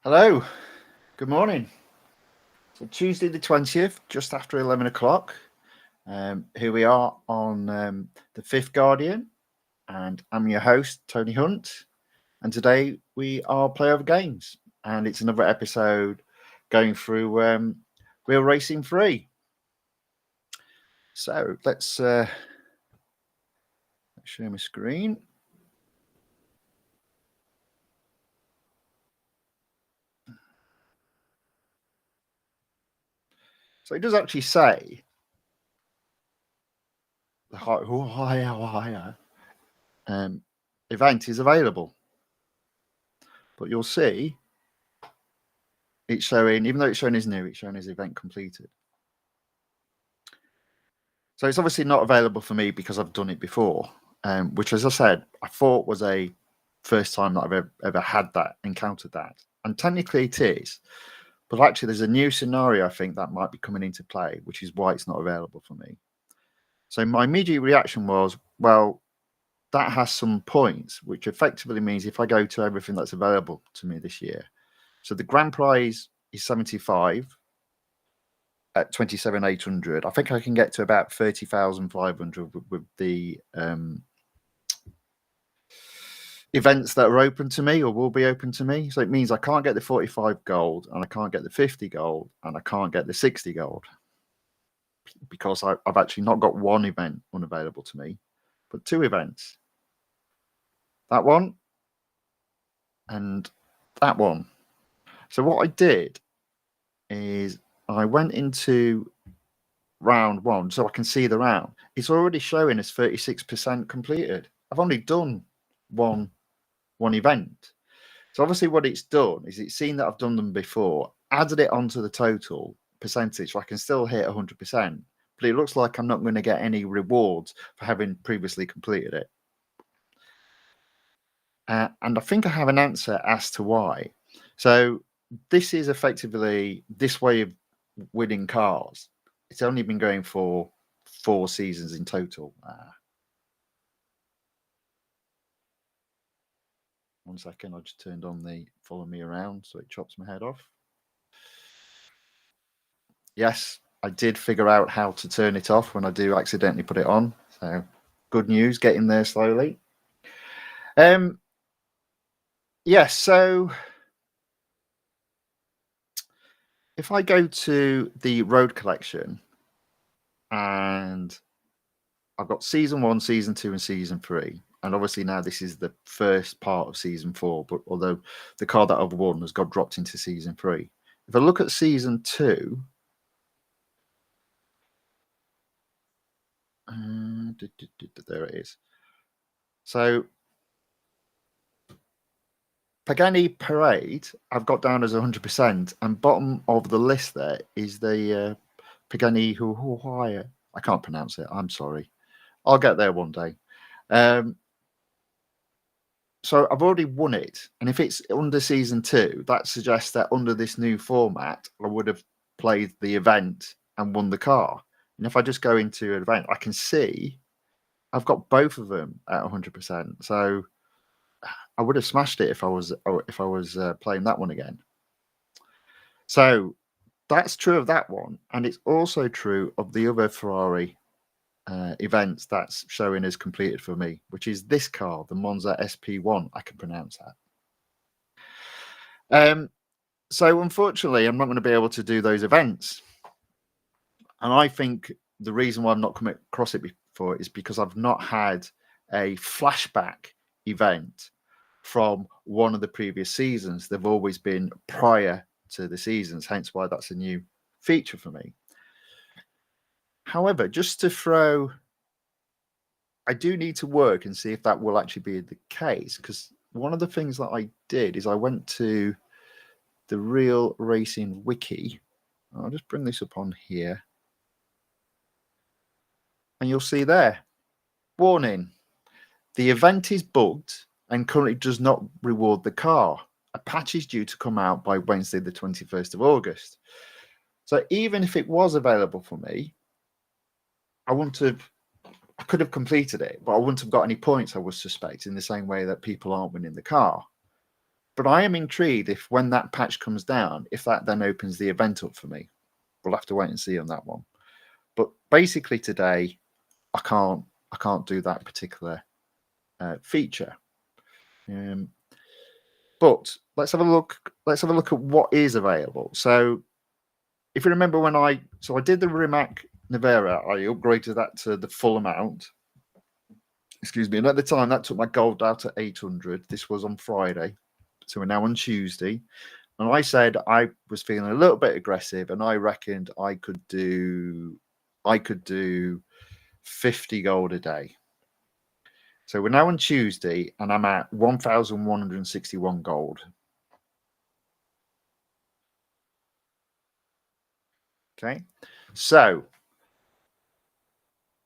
Hello, good morning. So Tuesday the 20th, just after 11 o'clock. Here we are on the Fifth Guardian, and I'm your host, Tony Hunt. And today we are Play Over Games, and it's another episode going through Real Racing 3. So let's share my screen. So it does actually say the HUAYRA event is available, but you'll see it's showing, even though it's showing as new, it's showing as event completed. So it's obviously not available for me because I've done it before, which, as I said, I thought was a first time that I've ever had that, encountered that. And technically it is, but actually there's a new scenario I think that might be coming into play, which is why it's not available for me. So my immediate reaction was, well, that has some points, which effectively means if I go to everything that's available to me this year. So the grand prize is 75 at 27,800. I think I can get to about 30,500 with the events that are open to me or will be open to me. So it means I can't get the 45 gold, and I can't get the 50 gold, and I can't get the 60 gold because I've actually not got one event unavailable to me, but two events. That one and that one. So what I did is I went into round one so I can see the round. It's already showing as 36% completed. I've only done one event. So obviously what it's done is it's seen that I've done them before, added it onto the total percentage so I can still hit 100%, but it looks like I'm not going to get any rewards for having previously completed it. And I think I have an answer as to why. So this is effectively this way of winning cars. It's only been going for 4 seasons in total. One second, I just turned on the follow me around so it chops my head off. Yes, I did figure out how to turn it off when I do accidentally put it on. So good news, getting there slowly. Yes, so if I go to the road collection, and I've got season 1, season 2, and season 3. And obviously now this is the first part of season 4, but although the car that I've won has got dropped into season 3. If I look at season 2, there it is. So Pagani Parade, I've got down as 100%, and bottom of the list there is the Pagani HUAYRA. I can't pronounce it. I'm sorry. I'll get there one day. So I've already won it, and if it's under season 2, that suggests that under this new format, I would have played the event and won the car. And if I just go into an event, I can see I've got both of them at 100%. So I would have smashed it if I was playing that one again. So that's true of that one, and it's also true of the other Ferrari events that's showing as completed for me, which is this car, the Monza SP1. I can pronounce that. So unfortunately, I'm not going to be able to do those events, and I think the reason why I've not come across it before is because I've not had a flashback event from one of the previous seasons. They've always been prior to the seasons, hence why that's a new feature for me. However, just to throw, I do need to work and see if that will actually be the case, because one of the things that I did is I went to the Real Racing Wiki. I'll just bring this up on here. And you'll see there, warning, the event is bugged and currently does not reward the car. A patch is due to come out by Wednesday, the 21st of August. So even if it was available for me, I could have completed it, but I wouldn't have got any points, I would suspect, in the same way that people aren't winning the car. But I am intrigued if when that patch comes down, if that then opens the event up for me. We'll have to wait and see on that one. But basically today, I can't do that particular feature. But let's have a look. Let's have a look at what is available. So, if you remember when I did the Rimac Nevera, I upgraded that to the full amount. Excuse me. And at the time, that took my gold out at 800. This was on Friday, so we're now on Tuesday. And I said I was feeling a little bit aggressive, and I reckoned I could do 50 gold a day. So we're now on Tuesday, and I'm at 1,161 gold. Okay, so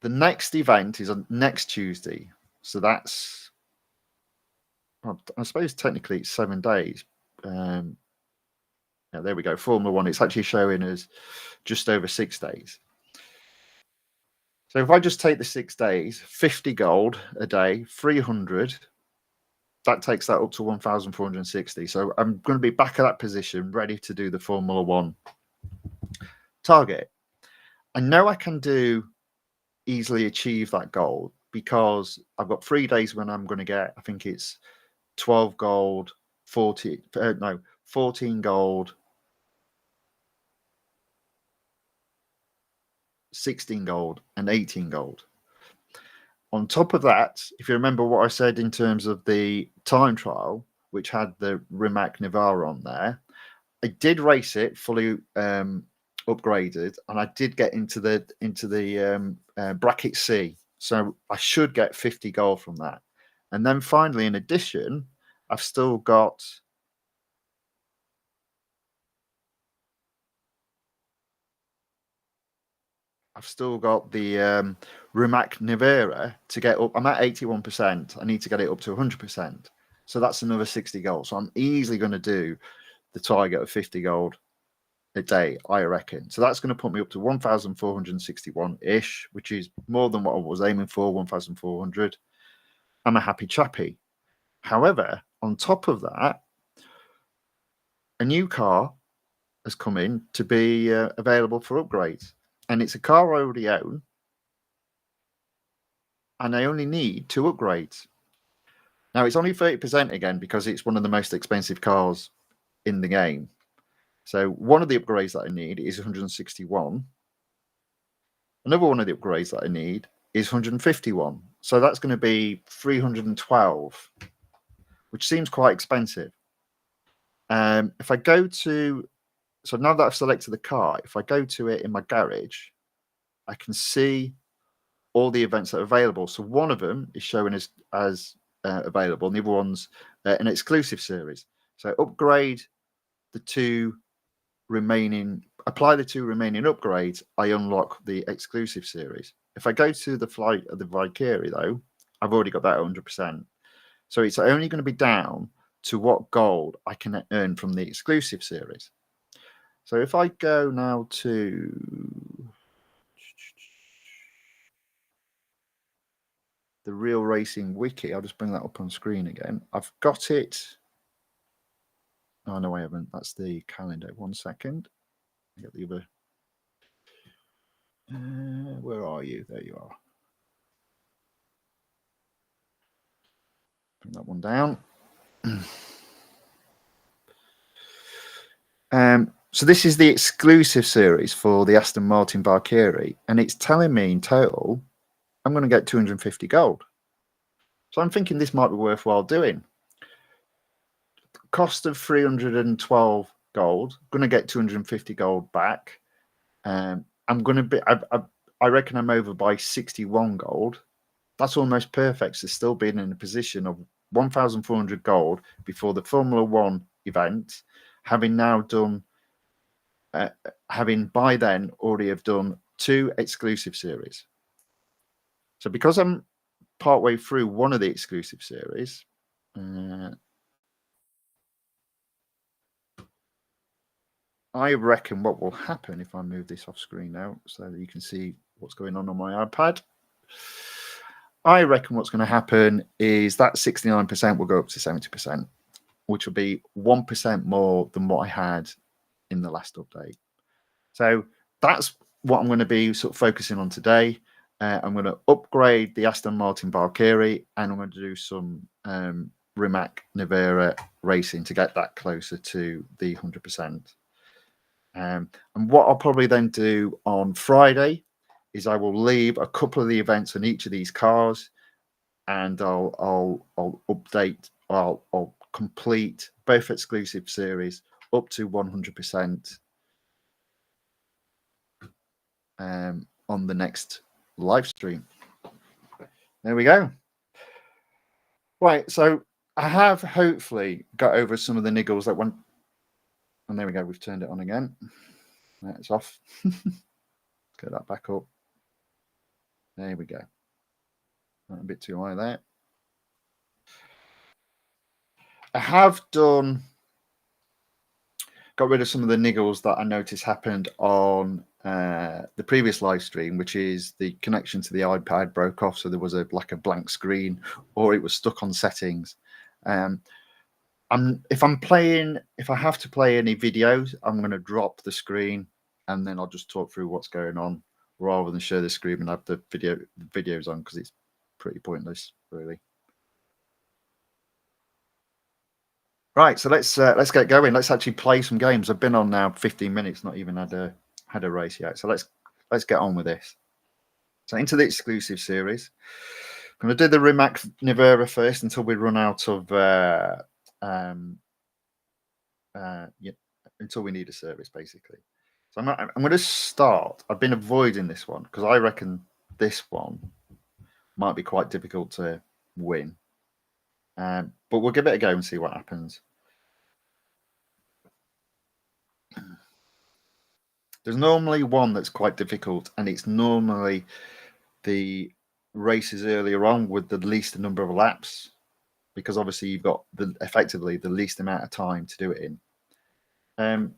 the next event is on next Tuesday. So that's, I suppose technically it's 7 days. Yeah, there we go. Formula One. It's actually showing us just over 6 days. So if I just take the 6 days, 50 gold a day, 300, that takes that up to 1,460. So I'm going to be back at that position, ready to do the Formula One target. I know I can easily achieve that goal because I've got 3 days when I'm going to get, I think it's 12 gold, 14 gold, 16 gold, and 18 gold. On top of that, if you remember what I said in terms of the time trial, which had the Rimac Nevera on there, I did race it fully upgraded, and I did get into the bracket C, so I should get 50 gold from that. And then finally, in addition, I've still got the Rimac Nevera to get up. I'm at 81%. I need to get it up to 100%. So that's another 60 gold. So I'm easily going to do the target of 50 gold a day, I reckon. So that's going to put me up to 1,461-ish, which is more than what I was aiming for, 1,400. I'm a happy chappy. However, on top of that, a new car has come in to be available for upgrades. And it's a car I already own, and I only need 2 upgrades. Now, it's only 30% again because it's one of the most expensive cars in the game. So one of the upgrades that I need is 161. Another one of the upgrades that I need is 151. So that's going to be 312, which seems quite expensive. If I go to, so now that I've selected the car, if I go to it in my garage, I can see all the events that are available. So one of them is showing as available, and the other one's an exclusive series. So upgrade the 2 remaining, apply the 2 remaining upgrades, I unlock the exclusive series. If I go to the flight of the Valkyrie, though, I've already got that 100%. So it's only going to be down to what gold I can earn from the exclusive series. So if I go now to the Real Racing Wiki, I'll just bring that up on screen again. I've got it. Oh, no, I haven't. That's the calendar. 1 second. I get the other. Where are you? There you are. Bring that one down. So this is the exclusive series for the Aston Martin Valkyrie, and it's telling me in total I'm going to get 250 gold. So I'm thinking this might be worthwhile doing. Cost of 312 gold, going to get 250 gold back. I'm going to be, I reckon I'm over by 61 gold. That's almost perfect. So still being in a position of 1,400 gold before the Formula One event, having now done, having by then already have done 2 exclusive series. So because I'm partway through one of the exclusive series, I reckon what will happen if I move this off screen now so that you can see what's going on my iPad. I reckon what's going to happen is that 69% will go up to 70%. which will be 1% more than what I had in the last update. So that's what I'm going to be sort of focusing on today. I'm going to upgrade the Aston Martin Valkyrie, and I'm going to do some Rimac Nevera racing to get that closer to the 100%. And what I'll probably then do on Friday is I will leave a couple of the events on each of these cars, and I'll update. I'll complete both exclusive series up to 100%. On the next live stream. There we go. Right, so I have hopefully got over some of the niggles that went, and there we go, we've turned it on again. It's off. Get that back up. There we go. A bit too high there. I have got rid of some of the niggles that I noticed happened on the previous live stream, which is the connection to the iPad broke off, so there was like a blank screen, or it was stuck on settings. If I have to play any videos, I'm going to drop the screen and then I'll just talk through what's going on rather than share the screen and have the videos on, because it's pretty pointless, really. Right, so let's get going. Let's actually play some games. I've been on now 15 minutes, not even had a race yet. So let's get on with this. So into the exclusive series. I'm going to do the Rimac Nevera first until we run out of until we need a service, basically. So I'm going to start. I've been avoiding this one because I reckon this one might be quite difficult to win. But we'll give it a go and see what happens. There's normally one that's quite difficult, and it's normally the races earlier on with the least number of laps, because obviously you've got effectively the least amount of time to do it in.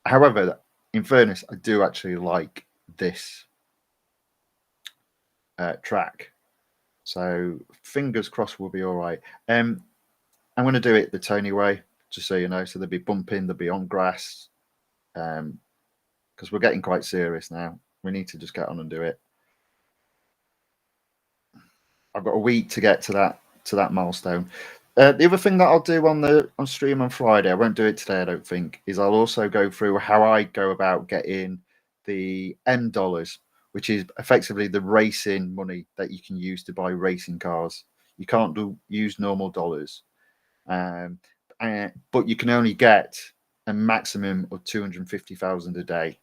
However, in fairness, I do actually like this track, so fingers crossed we'll be all right. I'm going to do it the Tony way, just so you know. So there'll be bumping, there'll be on grass, because we're getting quite serious now. We need to just get on and do it. I've got a week to get to that milestone. The other thing that I'll do on stream on Friday, I won't do it today, I don't think, is I'll also go through how I go about getting the M dollars, which is effectively the racing money that you can use to buy racing cars. You can't use normal dollars, but you can only get a maximum of 250,000 a day.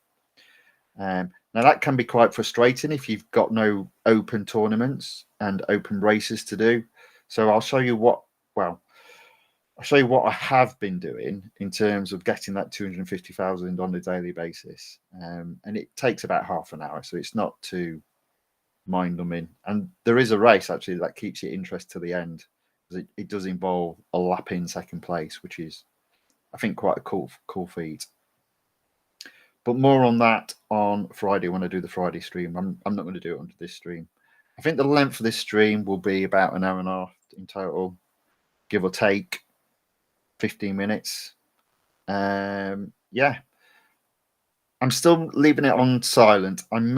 Now that can be quite frustrating if you've got no open tournaments and open races to do. So I'll show you what I have been doing in terms of getting that 250,000 on a daily basis. And it takes about half an hour, so it's not too mind-numbing. And there is a race actually that keeps your interest to the end, because it does involve a lap in second place, which is, I think, quite a cool feat. But more on that on Friday when I do the Friday stream. I'm not going to do it under this stream. I think the length of this stream will be about an hour and a half in total, give or take 15 minutes. Yeah. I'm still leaving it on silent. I'm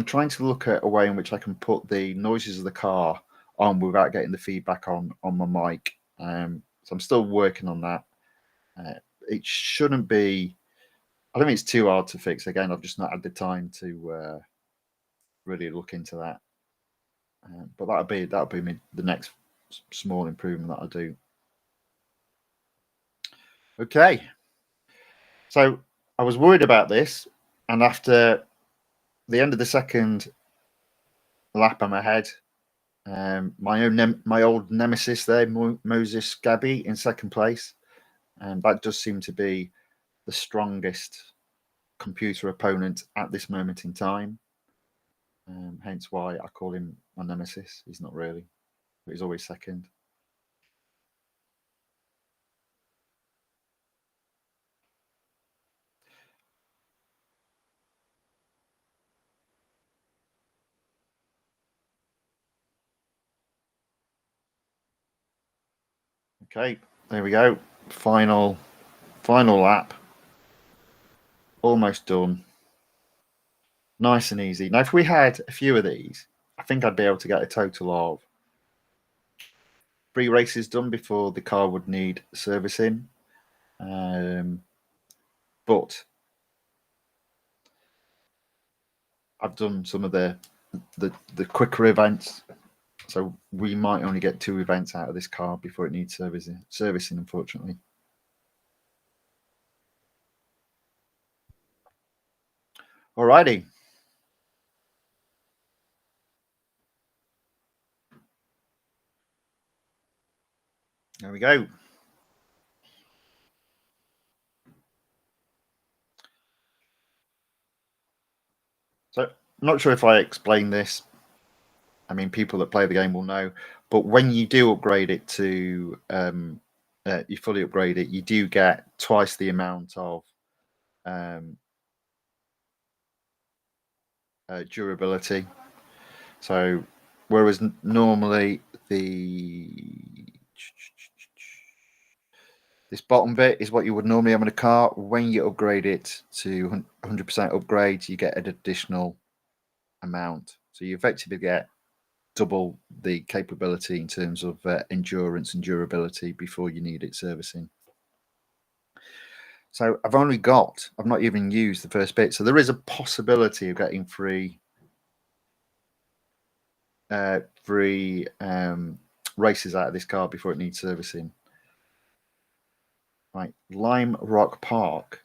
trying to look at a way in which I can put the noises of the car on without getting the feedback on my mic. So I'm still working on that. It shouldn't be. I don't think it's too hard to fix. Again, I've just not had the time to really look into that. But that'll be the next small improvement that I do. Okay. So I was worried about this, and after the end of the second lap, I'm ahead. My old nemesis there, Moses Gabby, in second place, and that does seem to be the strongest computer opponent at this moment in time. Hence why I call him my nemesis. He's not really, but he's always second. Okay, There we go. Final lap. Almost done. Nice and easy. Now, if we had a few of these, I think I'd be able to get a total of 3 races done before the car would need servicing. But I've done some of the quicker events, so we might only get 2 events out of this car before it needs servicing, unfortunately. Alrighty. There we go. So, I'm not sure if I explained this. I mean, people that play the game will know. But when you do upgrade it to, you fully upgrade it, you do get twice the amount of durability. So, whereas normally this bottom bit is what you would normally have in a car. When you upgrade it to 100% upgrade, you get an additional amount. So you effectively get double the capability in terms of endurance and durability before you need it servicing. So I've not even used the first bit. So there is a possibility of getting free races out of this car before it needs servicing. Right, Lime Rock Park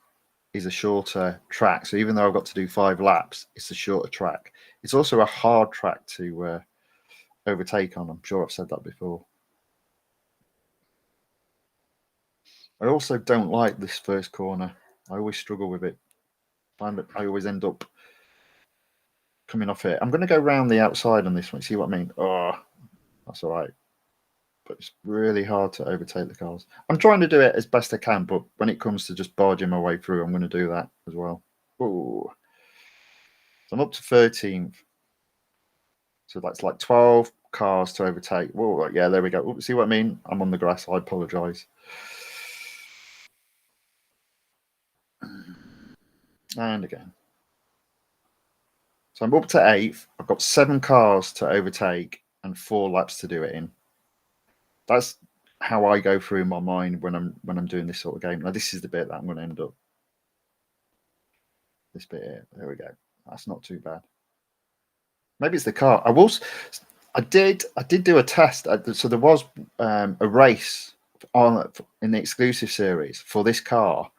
is a shorter track. So even though I've got to do 5 laps, it's a shorter track. It's also a hard track to overtake on. I'm sure I've said that before. I also don't like this first corner. I always struggle with it. I always end up coming off it. I'm going to go round the outside on this one. See what I mean? Oh, that's all right. But it's really hard to overtake the cars. I'm trying to do it as best I can, but when it comes to just barging my way through, I'm going to do that as well. Ooh. So I'm up to 13th. So that's like 12 cars to overtake. Whoa, yeah, there we go. Ooh, see what I mean? I'm on the grass. I apologise. And again. So I'm up to 8th. I've got 7 cars to overtake and 4 laps to do it in. That's how I go through my mind when I'm doing this sort of game. Now this is the bit that I'm going to end up. This bit here. There we go. That's not too bad. Maybe it's the car. I did do a test. So there was a race in the exclusive series for this car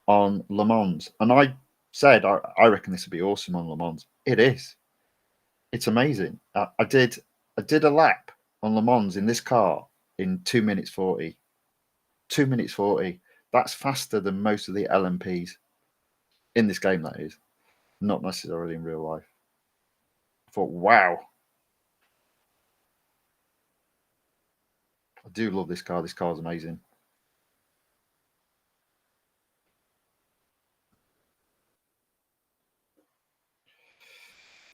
on Le Mans, and I said I reckon this would be awesome on Le Mans. It is. It's amazing. I did a lap on Le Mans in this car in 2 minutes 40. 2 minutes 40. That's faster than most of the LMPs in this game. That is not necessarily in real life. I thought, wow. I do love this car. This car is amazing.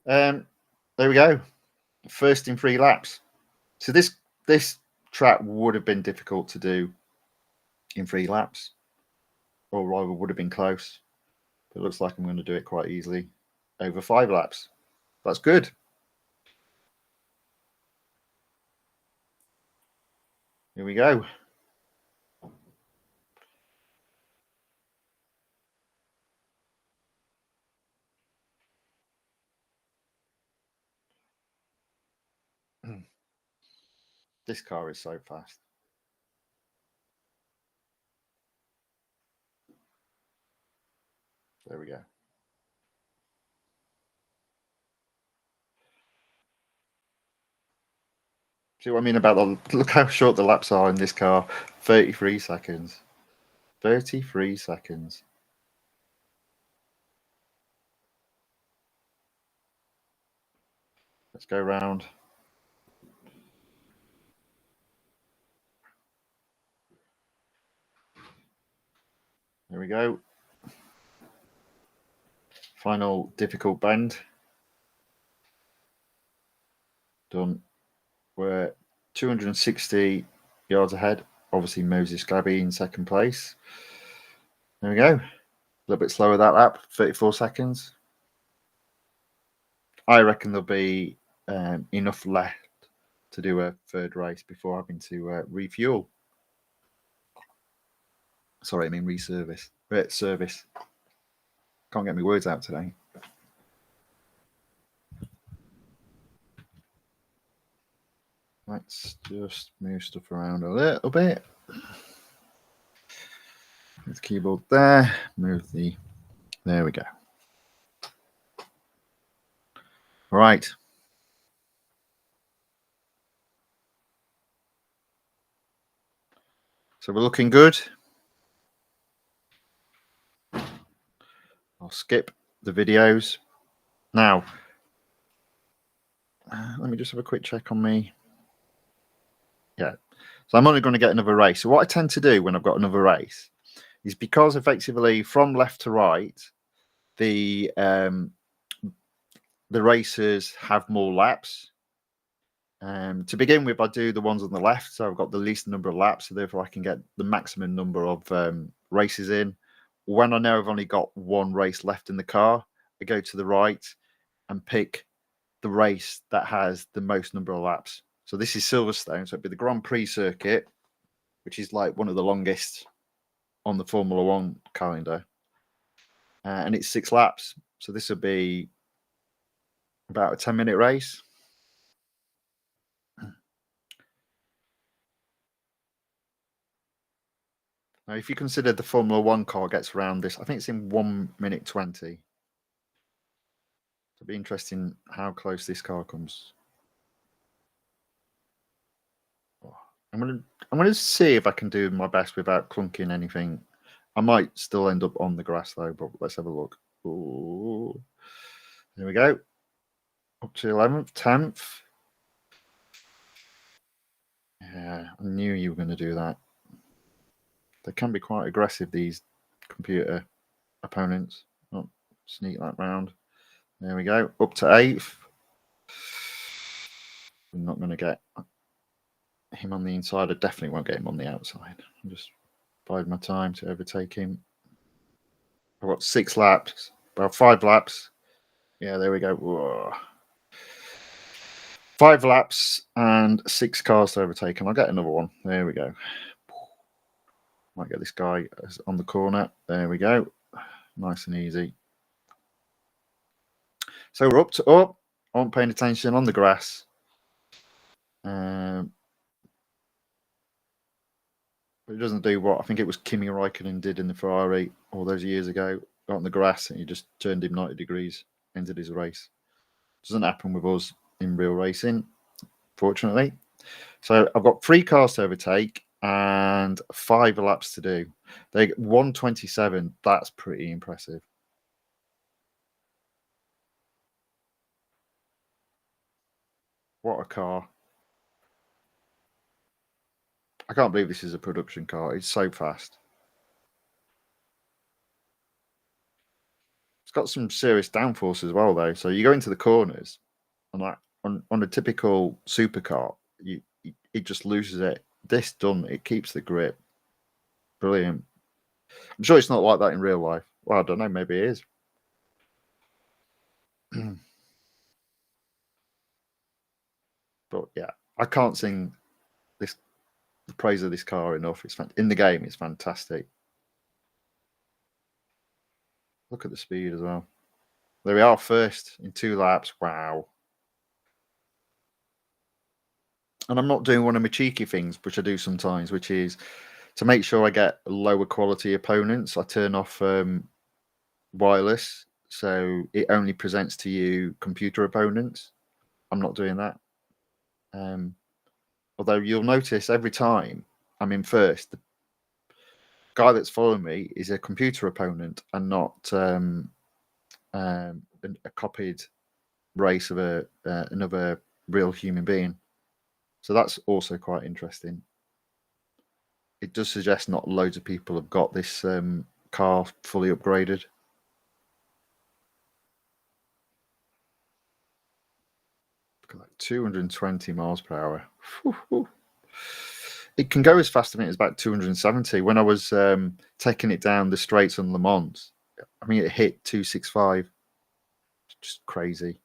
There we go. First in 3 laps. So this track would have been difficult to do in 3 laps, or rather would have been close. But it looks like I'm going to do it quite easily over 5 laps. That's good. Here we go. This car is so fast. There we go. See what I mean about look how short the laps are in this car. 33 seconds. 33 seconds. Let's go round. There we go. Final difficult bend. Done. We're 260 yards ahead obviously Moses Gabby in second place. There we go. A little bit slower that lap, 34 seconds. I reckon there'll be enough left to do a third race before having to refuel. Sorry, I mean reservice. Service. Can't get my words out today. Let's just move stuff around a little bit. Move the keyboard there. Move the... There we go. All right. So we're looking good. I'll skip the videos. Now, let me just have a quick check on me. Yeah. So I'm only going to get another race. So what I tend to do when I've got another race is because effectively from left to right, the racers have more laps. To begin with, I do the ones on the left, so I've got the least number of laps, so therefore I can get the maximum number of races in. When I know I've only got one race left in the car, I go to the right and pick the race that has the most number of laps. So this is Silverstone, so it'd be the Grand Prix circuit, which is like one of the longest on the Formula One calendar. And it's 6 laps. So this would be about a 10-minute race. Now, if you consider the Formula One car gets around this, I think it's in 1 minute 20. It'll be interesting how close this car comes. I'm gonna see if I can do my best without clunking anything. I might still end up on the grass though, but let's have a look. Ooh. There we go. Up to 11th, 10th. Yeah, I knew you were going to do that. They can be quite aggressive, these computer opponents. Oh, sneak that round. There we go. Up to 8th. I'm not going to get him on the inside. I definitely won't get him on the outside. I'll just bide my time to overtake him. I've got 6 laps. About 5 laps. Yeah, there we go. Whoa. 5 laps and 6 cars to overtake, and I'll get another one. There we go. Might get this guy on the corner. There we go. Nice and easy. So we're up to up. I wasn't paying attention on the grass. But it doesn't do what I think it was Kimi Raikkonen did in the Ferrari all those years ago. Got on the grass and he just turned him 90 degrees, ended his race. Doesn't happen with us in real racing, fortunately. So I've got 3 cars to overtake and 5 laps to do. They 1:27. That's pretty impressive. What a car. I can't believe this is a production car. It's so fast. It's got some serious downforce as well, though. So you go into the corners, and like on a typical supercar, it just loses it. This done, it keeps the grip. Brilliant. I'm sure it's not like that in real life. Well, I don't know. Maybe it is. But yeah, I can't sing the praise of this car enough. It's in the game. It's fantastic. Look at the speed as well. There we are, first in 2 laps. Wow. And I'm not doing one of my cheeky things, which I do sometimes, which is to make sure I get lower quality opponents. I turn off wireless, so it only presents to you computer opponents. I'm not doing that. Although you'll notice every time I'm in first, the guy that's following me is a computer opponent and not a copied race of another real human being. So that's also quite interesting. It does suggest not loads of people have got this car fully upgraded. Look at that, 220 miles per hour. It can go as fast, I think, as about 270. When I was taking it down the straights on Le Mans, I mean, it hit 265. Just crazy.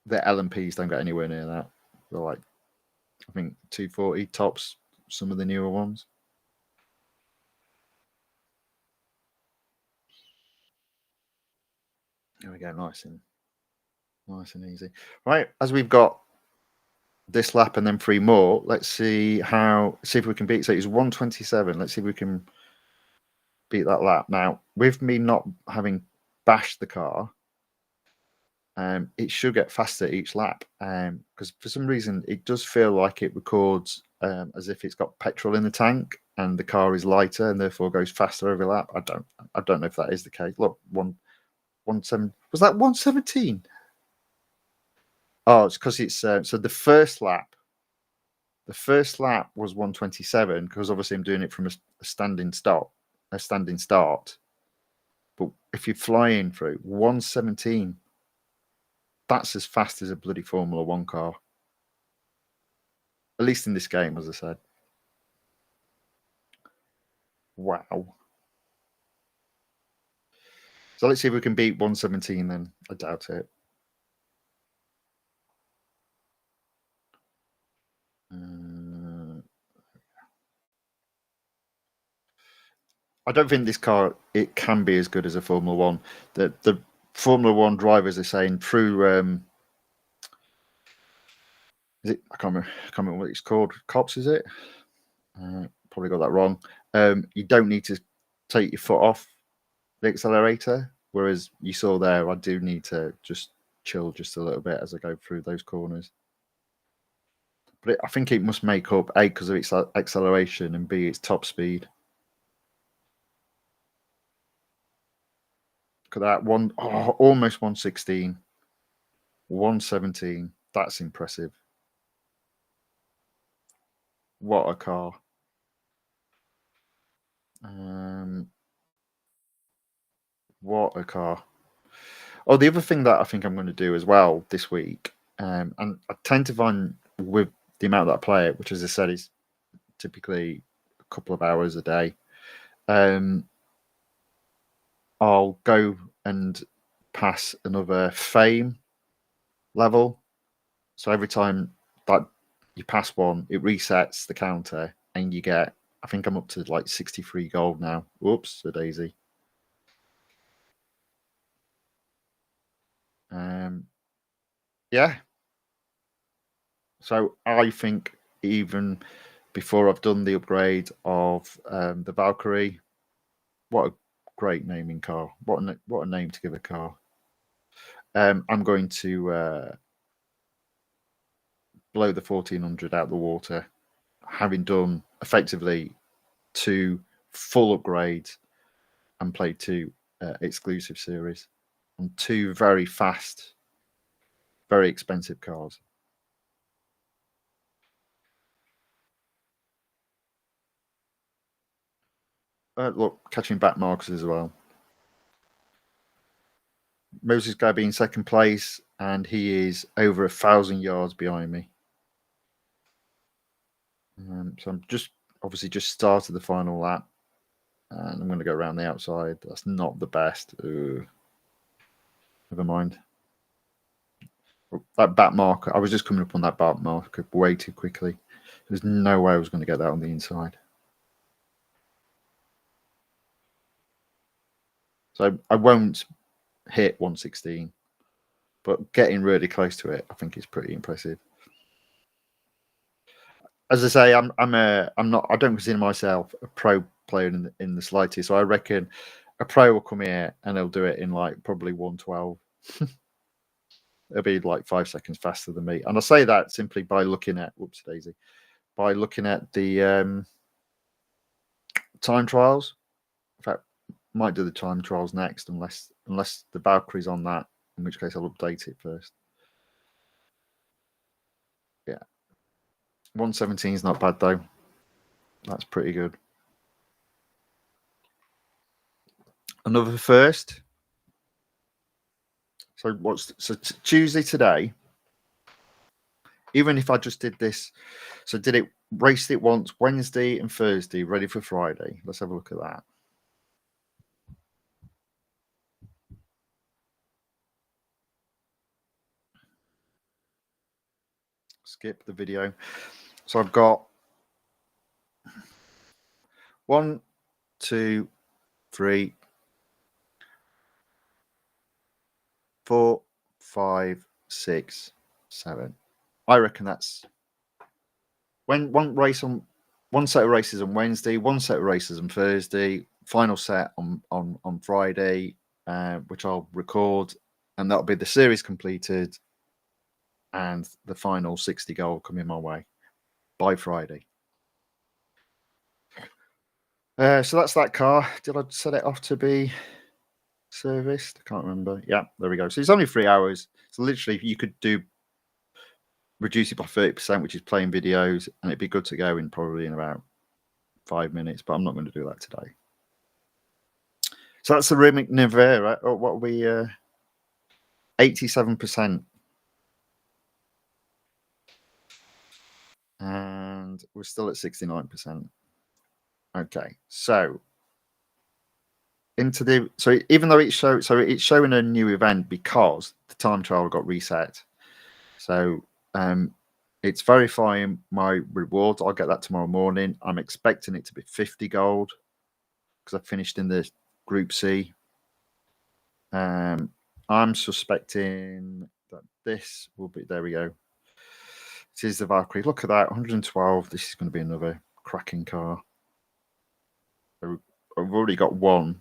The LMPs don't get anywhere near that. They're like, I think 240 tops, some of the newer ones. There we go, nice and easy. Right, as we've got this lap and then 3 more, let's see if we can beat. So it was 127. Let's see if we can beat that lap. Now, with me not having bashed the car, it should get faster each lap. Because for some reason it does feel like it records as if it's got petrol in the tank and the car is lighter and therefore goes faster every lap. I don't know if that is the case. Look, 117. Was that 117? Oh, it's because it's so the first lap. The first lap was 127 because obviously I'm doing it from a standing start. But if you fly in through 117, that's as fast as a bloody Formula One car. At least in this game, as I said. Wow. So let's see if we can beat 117 then. I doubt it. I don't think this car, it can be as good as a Formula One. The Formula One drivers are saying through is it? I can't remember what it's called. Cops, is it? Probably got that wrong. You don't need to take your foot off the accelerator, whereas you saw there, I do need to just chill just a little bit as I go through those corners. But I think it must make up A, because of its acceleration, and B, its top speed. Look at that, almost 116, 117. That's impressive. What a car. What a car. Oh, the other thing that I think I'm going to do as well this week, and I tend to find with the amount that I play it, which, as I said, is typically a couple of hours a day, I'll go and pass another fame level. So every time that you pass one, it resets the counter, and you get, I think I'm up to like 63 gold now. Whoops, a daisy. Yeah. So I think even before I've done the upgrade of the Valkyrie, what a great naming car! What a name to give a car. I'm going to blow the 1400 out the water, having done effectively 2 full upgrades and played 2 exclusive series on 2 very fast, very expensive cars. Look, catching back marks as well. Moses guy being second place, and he is over 1,000 yards behind me. So I'm just started the final lap, and I'm going to go around the outside. That's not the best. Ooh. Never mind. That back marker, I was just coming up on that back marker way too quickly. There's no way I was going to get that on the inside. So I won't hit 116, but getting really close to it, I think, is pretty impressive. As I say, I'm not. I don't consider myself a pro player in the slightest. So I reckon a pro will come here and they'll do it in like probably 112. It'll be like 5 seconds faster than me, and I say that simply by looking at by looking at the time trials. In fact, might do the time trials next, unless the Valkyrie's on that, in which case I'll update it first. Yeah, 117 is not bad though. That's pretty good. Another first. So Tuesday today, even if I just did this, so raced it once Wednesday and Thursday, ready for Friday. Let's have a look at that. Skip the video. So I've got 1, 2, 3, 4, 5, 6, 7. I reckon that's one set of races on Wednesday, one set of races on Thursday, final set on Friday, which I'll record, and that'll be the series completed and the final 60 goal coming my way by Friday. So that's that car. Did I set it off to be serviced? I can't remember. Yeah, there we go. So it's only 3 hours. So literally, you could reduce it by 30%, which is playing videos, and it'd be good to go in probably in about 5 minutes. But I'm not going to do that today. So that's the Rimac Nevera. Oh, what are we? 87%. And we're still at 69%. Okay, so even though it's showing a new event because the time trial got reset. So it's verifying my rewards. I'll get that tomorrow morning. I'm expecting it to be 50 gold because I finished in the Group C. I'm suspecting that this will be. There we go. It is the Valkyrie. Look at that, 112. This is going to be another cracking car. I've already got one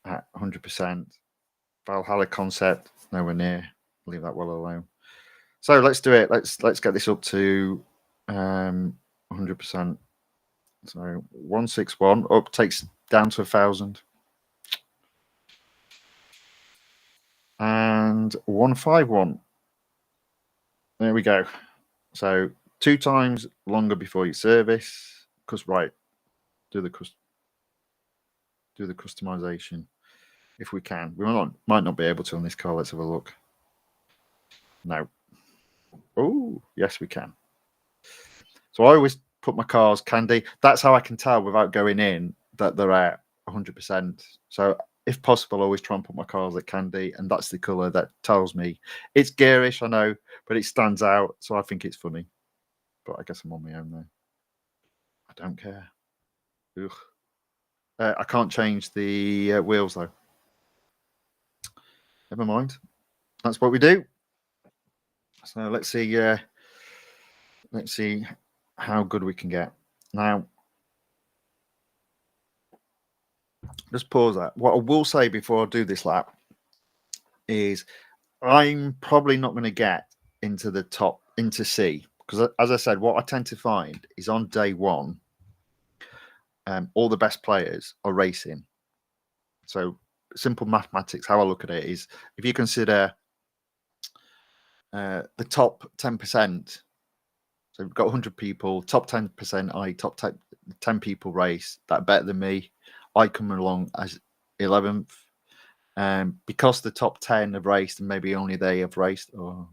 at 100%. Valhalla concept, nowhere near. Leave that well alone. So let's do it. Let's get this up to 100%. So 161 up takes down to 1,000. And 151. There we go. So 2 times longer before you service. Because do the customization if we can. We might not be able to on this car. Let's have a look. No. Oh, yes, we can. So I always put my cars candy. That's how I can tell without going in that they're at 100%. So if possible, I always try and put my cars at candy, and that's the color that tells me it's garish. I know, but it stands out, so I think it's funny. But I guess I'm on my own there. I don't care. Ugh. I can't change the wheels though. Never mind. That's what we do. So let's see. Let's see how good we can get. Now, just pause that. What I will say before I do this lap is I'm probably not going to get into the top, into C, because as I said, what I tend to find is on day one, all the best players are racing. So simple mathematics, how I look at it is if you consider the top 10%, so we've got 100 people, top 10%, top 10 people race that are better than me. I come along as 11th. Because the top 10 have raced and maybe only they have raced. Oh.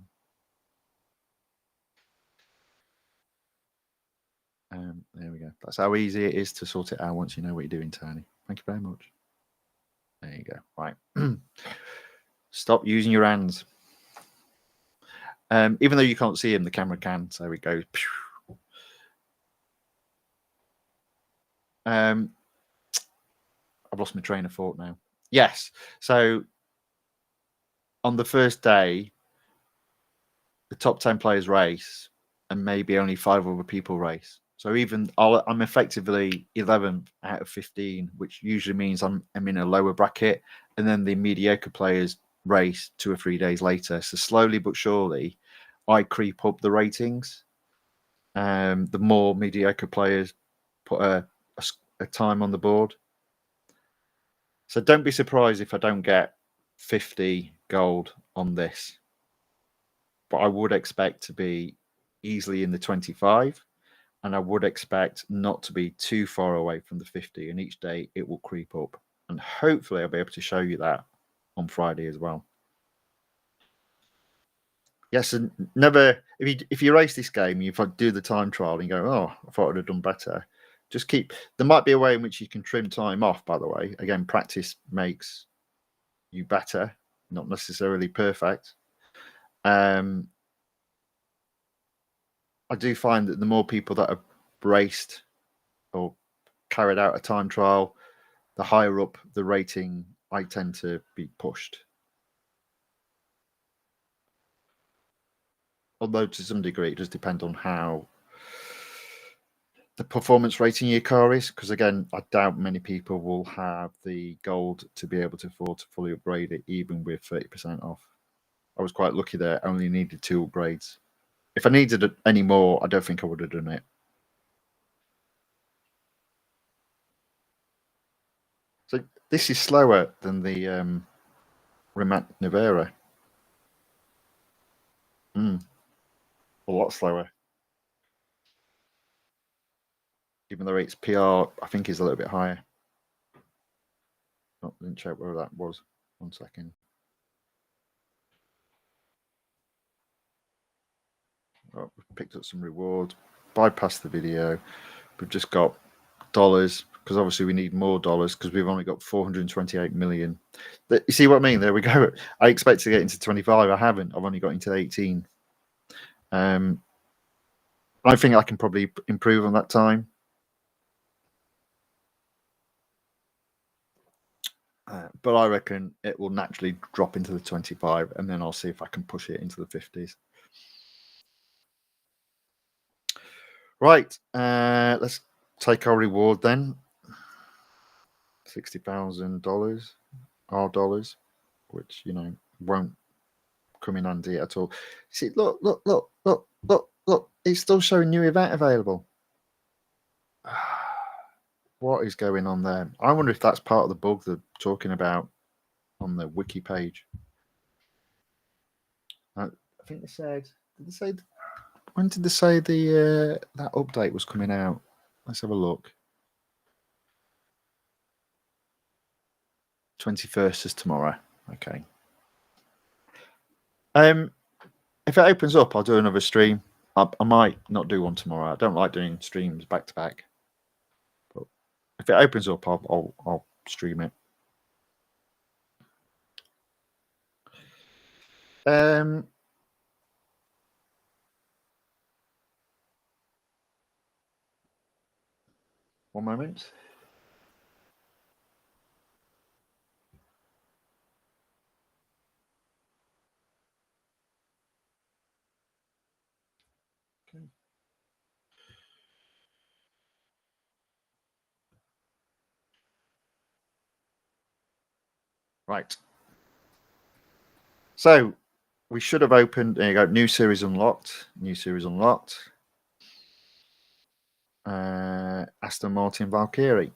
There we go. That's how easy it is to sort it out once you know what you're doing, Tony. Thank you very much. There you go. Right. Stop using your hands. Even though you can't see him, the camera can. So it goes. I've lost my train of thought now. Yes. So on the first day, the top 10 players race and maybe only 5 other people race. So even I'm effectively 11th out of 15, which usually means I'm in a lower bracket. And then the mediocre players race 2 or 3 days later. So slowly but surely, I creep up the ratings. The more mediocre players put a time on the board. So don't be surprised if I don't get 50 gold on this. But I would expect to be easily in the 25. And I would expect not to be too far away from the 50. And each day it will creep up. And hopefully I'll be able to show you that on Friday as well. Yes, and never if you race this game, you do the time trial and you go, oh, I thought I'd have done better. Just keep. There might be a way in which you can trim time off. By the way, again, practice makes you better, not necessarily perfect. I do find that the more people that have raced or carried out a time trial, the higher up the rating I tend to be pushed. Although to some degree, it does depend on how the performance rating your car is. Because again, I doubt many people will have the gold to be able to afford to fully upgrade it, even with 30% off. I was quite lucky there. I only needed 2 upgrades. If I needed any more, I don't think I would have done it. So this is slower than the Rimac Nevera. A lot slower. Even though its PR, I think, is a little bit higher. Oh, didn't check where that was. 1 second. Oh, we've picked up some rewards. Bypass the video. We've just got dollars because obviously we need more dollars because we've only got 428 million. You see what I mean? There we go. I expect to get into 25. I haven't. I've only got into 18. I think I can probably improve on that time. But I reckon it will naturally drop into the 25, and then I'll see if I can push it into the 50s. Right, let's take our reward then. $60,000, our dollars, which won't come in handy at all. See, look! It's still showing new event available. What is going on there? I wonder if that's part of the bug they're talking about on the wiki page. I think they said. Did they say? When did they say the that update was coming out? Let's have a look. 21st is tomorrow. Okay. If it opens up, I'll do another stream. I might not do one tomorrow. I don't like doing streams back to back. But if it opens up, I'll stream it. One moment. Okay. Right. So we should have opened. There you go. New series unlocked. New series unlocked. Aston Martin Valkyrie.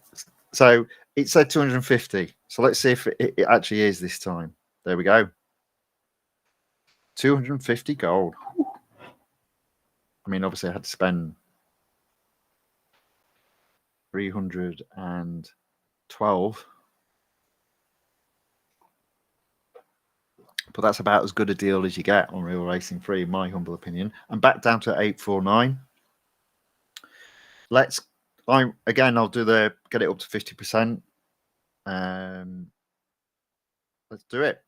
So it said 250. So let's see if it actually is this time. There we go. 250 gold. I mean, obviously, I had to spend 312. But that's about as good a deal as you get on Real Racing 3, in my humble opinion. I'm back down to 849. I'll do the get it up to 50%. Let's do it.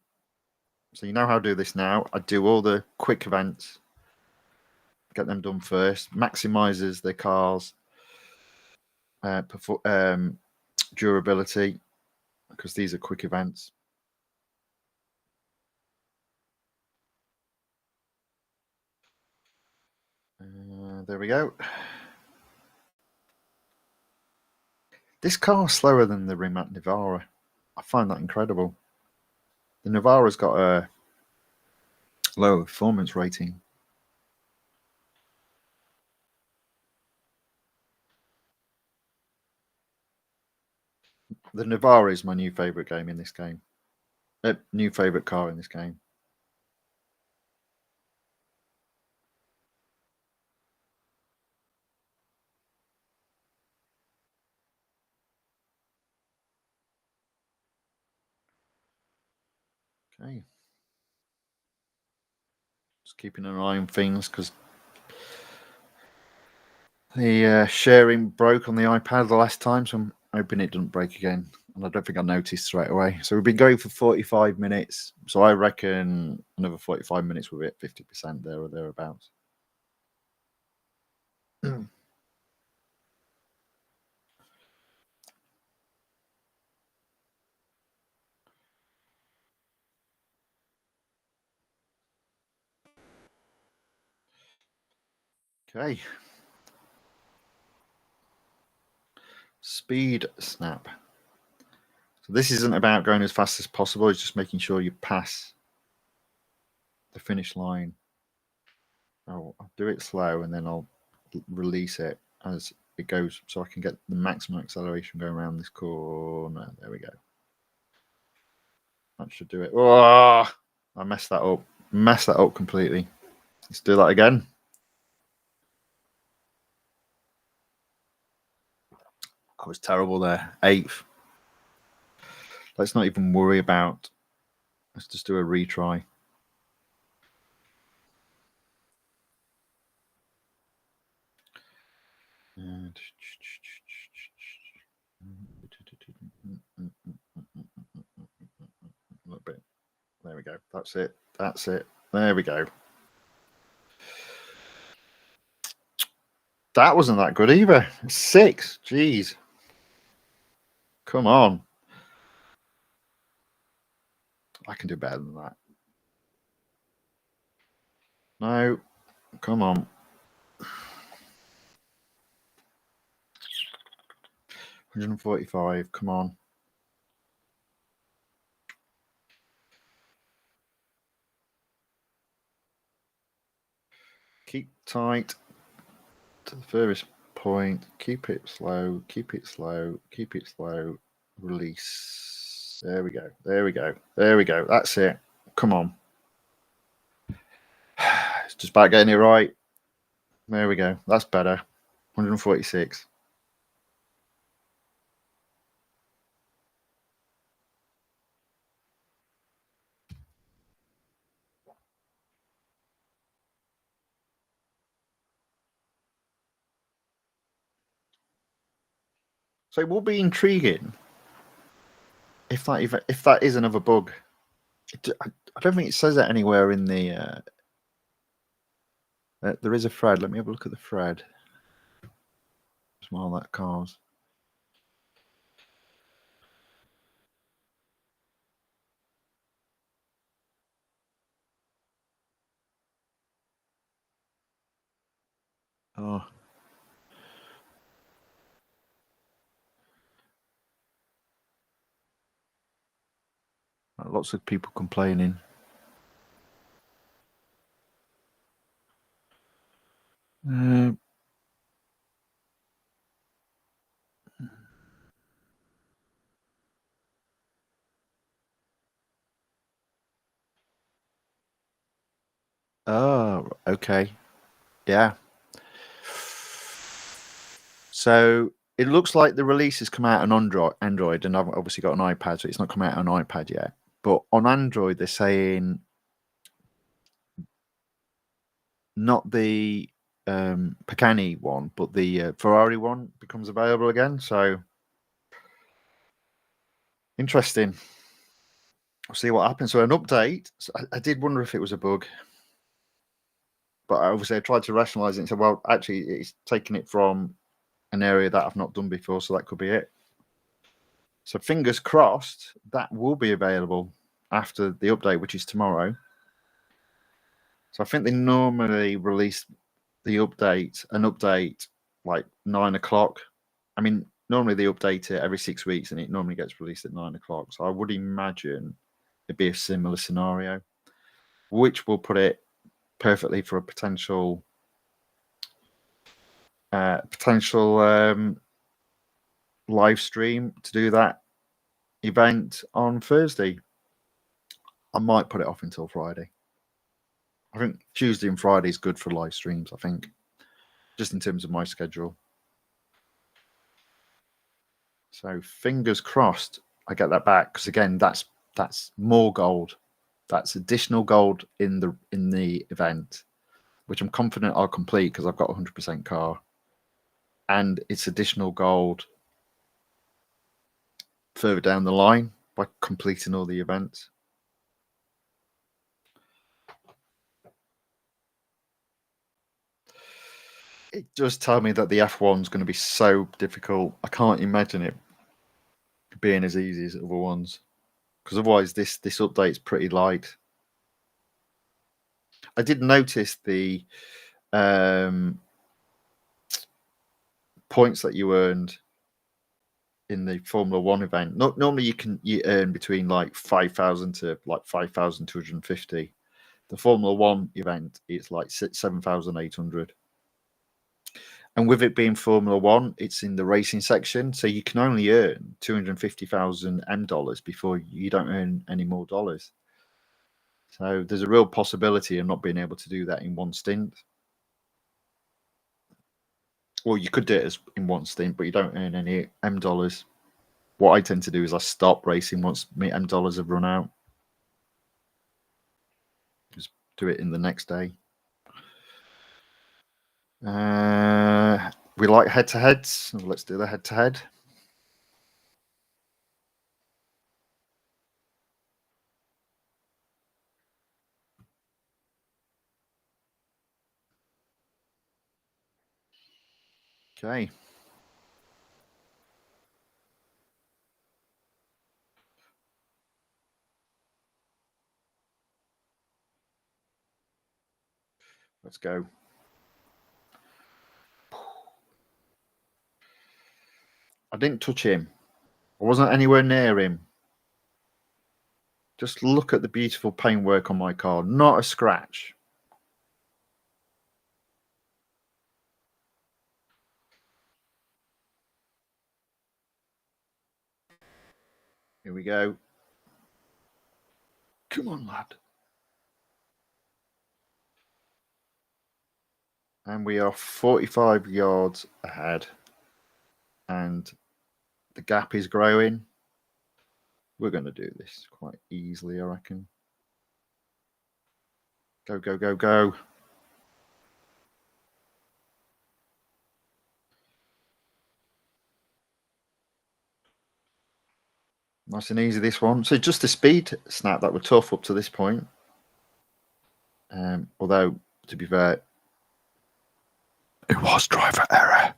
So you know how to do this now. I do all the quick events, get them done first. Maximizes the car's durability because these are quick events. There we go. This car's slower than the Rimac Nevera. I find that incredible. The Nevera's got a lower performance rating. The Nevera is my new favorite game in this game. New favorite car in this game. Okay. Just keeping an eye on things because the sharing broke on the iPad the last time, so I'm hoping it doesn't break again. And I don't think I noticed straight away. So we've been going for 45 minutes. So I reckon another 45 minutes will be at 50% there or thereabouts. Okay. Speed snap. So this isn't about going as fast as possible. It's just making sure you pass the finish line. I'll do it slow and then I'll release it as it goes so I can get the maximum acceleration going around this corner. There we go. That should do it. Oh, I messed that up. Messed that up completely. Let's do that again. I was terrible there. 8th. Let's not even worry about. Let's just do a retry. And a little bit. There we go. That's it. That's it. There we go. That wasn't that good either. 6. Jeez. Come on. I can do better than that. No. Come on. 145. Come on. Keep tight to the furthest point. Keep it slow. Keep it slow. Keep it slow. Release. There we go. There we go. There we go. That's it. Come on. It's just about getting it right. There we go. That's better. 146. So it will be intriguing if that is another bug. I don't think it says that anywhere in the. There is a thread. Let me have a look at the thread. Smile that cars. Oh. Lots of people complaining. Oh, okay. Yeah. So it looks like the release has come out on Android, and I've obviously got an iPad, so it's not come out on iPad yet. But on Android, they're saying not the Pagani one, but the Ferrari one becomes available again. So interesting. We'll see what happens. So an update. So I did wonder if it was a bug, but obviously I tried to rationalize it and said, well, actually, it's taking it from an area that I've not done before, so that could be it. So fingers crossed that will be available after the update, which is tomorrow. So I think they normally release the an update like 9 o'clock. I mean, normally they update it every 6 weeks and it normally gets released at 9 o'clock. So I would imagine it'd be a similar scenario, which will put it perfectly for a potential live stream to do that event on Thursday. I might put it off until Friday. I think Tuesday and Friday is good for live streams, I think, just in terms of my schedule. So fingers crossed I get that back, because again, that's more gold. That's additional gold in the event, which I'm confident I'll complete because I've got 100% car. And it's additional gold further down the line by completing all the events. It does tell me that the F1 is going to be so difficult. I can't imagine it being as easy as other ones, because otherwise this update's pretty light. I did notice the points that you earned in the Formula One event. Normally you earn between like 5,000 to like 5,250. The Formula One event, it's like 7,800. And with it being Formula One, it's in the racing section, so you can only earn 250,000 M dollars before you don't earn any more dollars. So there's a real possibility of not being able to do that in one stint. Well, you could do it as in one stint, but you don't earn any M dollars. What I tend to do is I stop racing once my M dollars have run out. Just do it in the next day. We like head-to-heads. Let's do the head-to-head. Okay. Let's go. I didn't touch him. I wasn't anywhere near him. Just look at the beautiful paintwork on my car. Not a scratch. Here we go. Come on, lad. And we are 45 yards ahead. And the gap is growing. We're going to do this quite easily, I reckon. Go, go, go, go. Nice and easy, this one. So just the speed snap that were tough up to this point. Although, to be fair, it was driver error.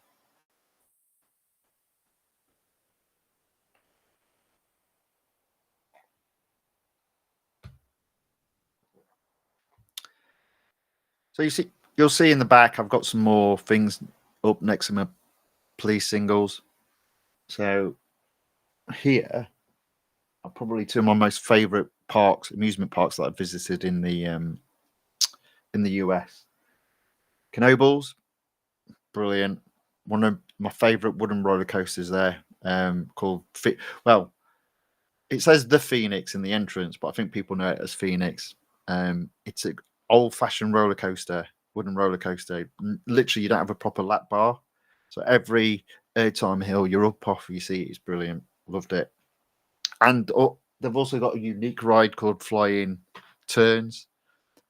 So you'll see in the back, I've got some more things up next to my police singles. So here are probably two of my most favourite parks, amusement parks that I've visited in the US. Knoebels, brilliant. One of my favourite wooden roller coasters there, called well, it says the Phoenix in the entrance, but I think people know it as Phoenix. It's an old-fashioned roller coaster, wooden roller coaster. Literally, you don't have a proper lap bar, so every airtime hill you're up off your seat is brilliant. Loved it. And they've also got a unique ride called Flying Turns,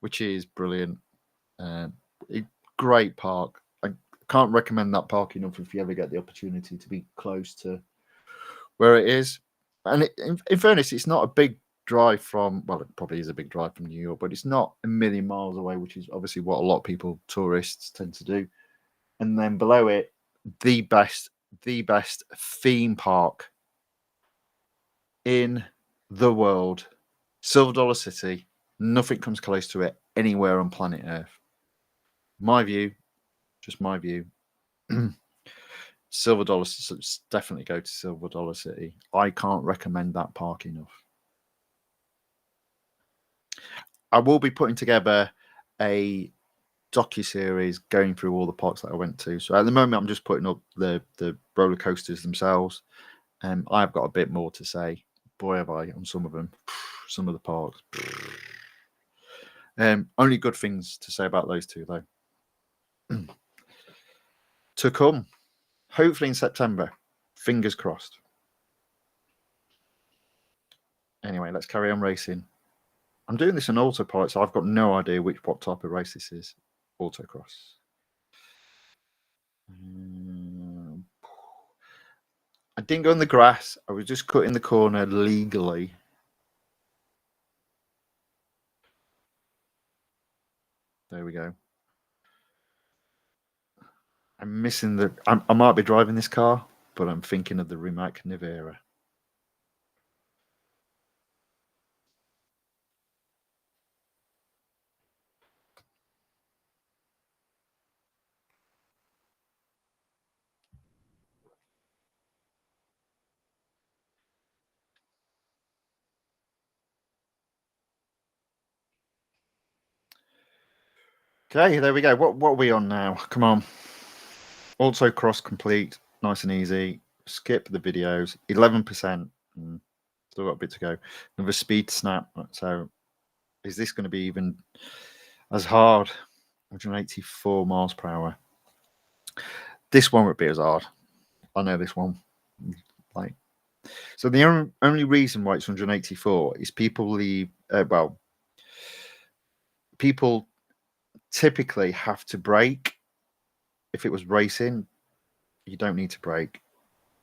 which is brilliant. Great park. I can't recommend that park enough if you ever get the opportunity to be close to where it is. And in fairness, it's not a big drive from, well, it probably is a big drive from New York, but it's not a million miles away, which is obviously what a lot of people, tourists, tend to do. And then below it, the best theme park in the world, Silver Dollar City. Nothing comes close to it anywhere on planet Earth. My view, just my view. Silver Dollar, definitely go to Silver Dollar City. I can't recommend that park enough. I will be putting together a docu-series going through all the parks that I went to. So at the moment, I'm just putting up the roller coasters themselves. I've got a bit more to say. Boy, have I on some of them. Some of the parks. Only good things to say about those two, though. To come. Hopefully in September. Fingers crossed. Anyway, let's carry on racing. I'm doing this in autopilot, so I've got no idea what type of race this is. Autocross. I didn't go in the grass. I was just cutting the corner legally. There we go. I'm missing the... I might be driving this car, but I'm thinking of the Rimac Nevera. Okay, there we go. What are we on now? Come on. Autocross complete. Nice and easy. Skip the videos. 11%. Still got a bit to go. Another speed snap. So is this going to be even as hard? 184 miles per hour. This one would be as hard. I know this one. Like, so the only reason why it's 184 is people leave. People typically have to brake. If it was racing, you don't need to brake,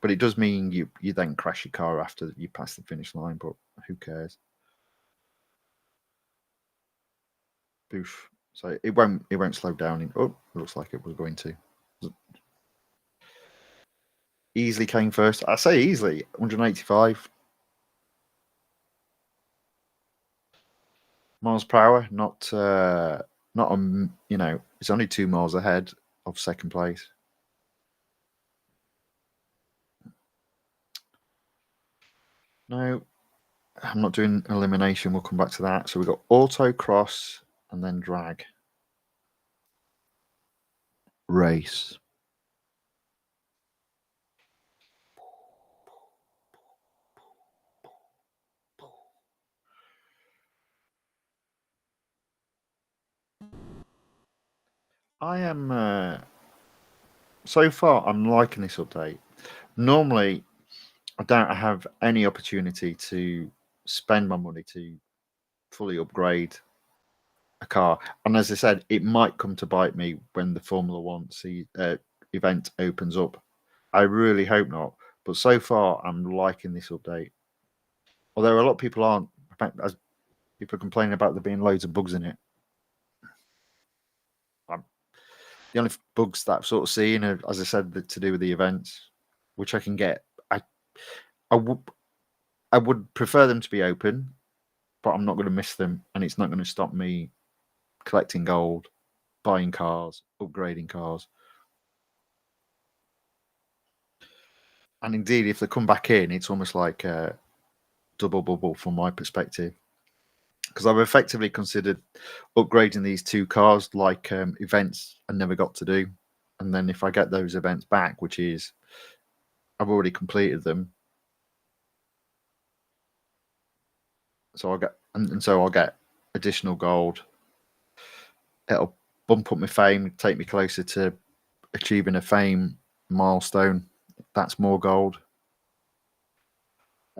but it does mean you then crash your car after you pass the finish line. But who cares? Boof. So it won't slow down. Oh, it looks like it was going to. Easily came first. I say easily. 185 miles per hour. Not on. It's only 2 miles ahead of second place. No, I'm not doing elimination. We'll come back to that. So we've got autocross and then drag race. I am so far I'm liking this update. Normally I don't have any opportunity to spend my money to fully upgrade a car, and as I said, it might come to bite me when the Formula One event opens up. I really hope not, but so far I'm liking this update. Although a lot of people aren't. In fact, as people are complaining about there being loads of bugs in it. The only bugs that I've sort of seen are, as I said, to do with the events, which I can get. I would prefer them to be open, but I'm not going to miss them, and it's not going to stop me collecting gold, buying cars, upgrading cars. And indeed, if they come back in, it's almost like a double bubble from my perspective, because I've effectively considered upgrading these 2 cars like events I never got to do. And then if I get those events back, which is I've already completed them, so I'll get so I'll get additional gold. It'll bump up my fame, take me closer to achieving a fame milestone. That's more gold.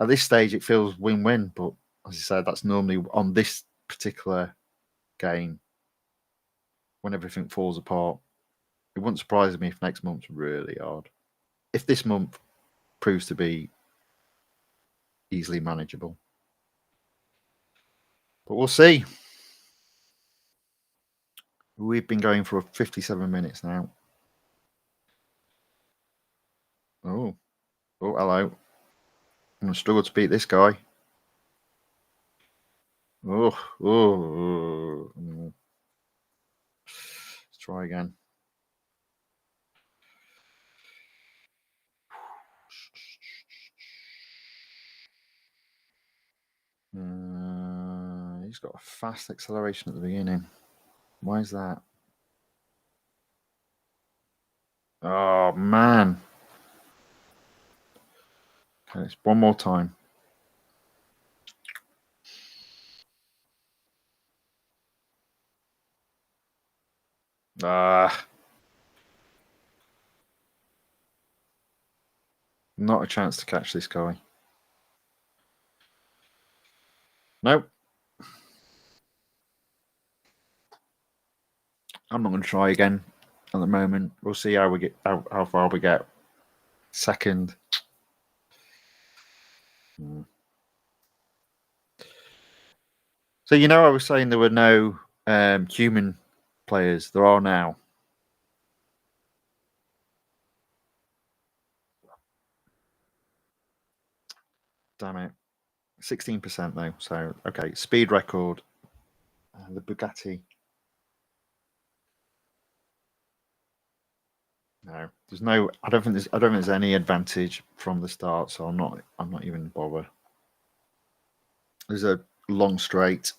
At this stage, it feels win-win, but as I said, that's normally on this particular game when everything falls apart. It wouldn't surprise me if next month's really hard. If this month proves to be easily manageable. But we'll see. We've been going for 57 minutes now. Oh, hello. I'm going to struggle to beat this guy. Oh. Let's try again. He's got a fast acceleration at the beginning. Why is that? Oh, man. Okay, it's one more time. Not a chance to catch this guy. Nope. I'm not going to try again at the moment. We'll see how we get how far we get. Second. So I was saying there were no human players. There are now. Damn it. 16% though. So okay, speed record. The Bugatti. No, there's no. I don't think there's any advantage from the start. So I'm not even bother. There's a long straight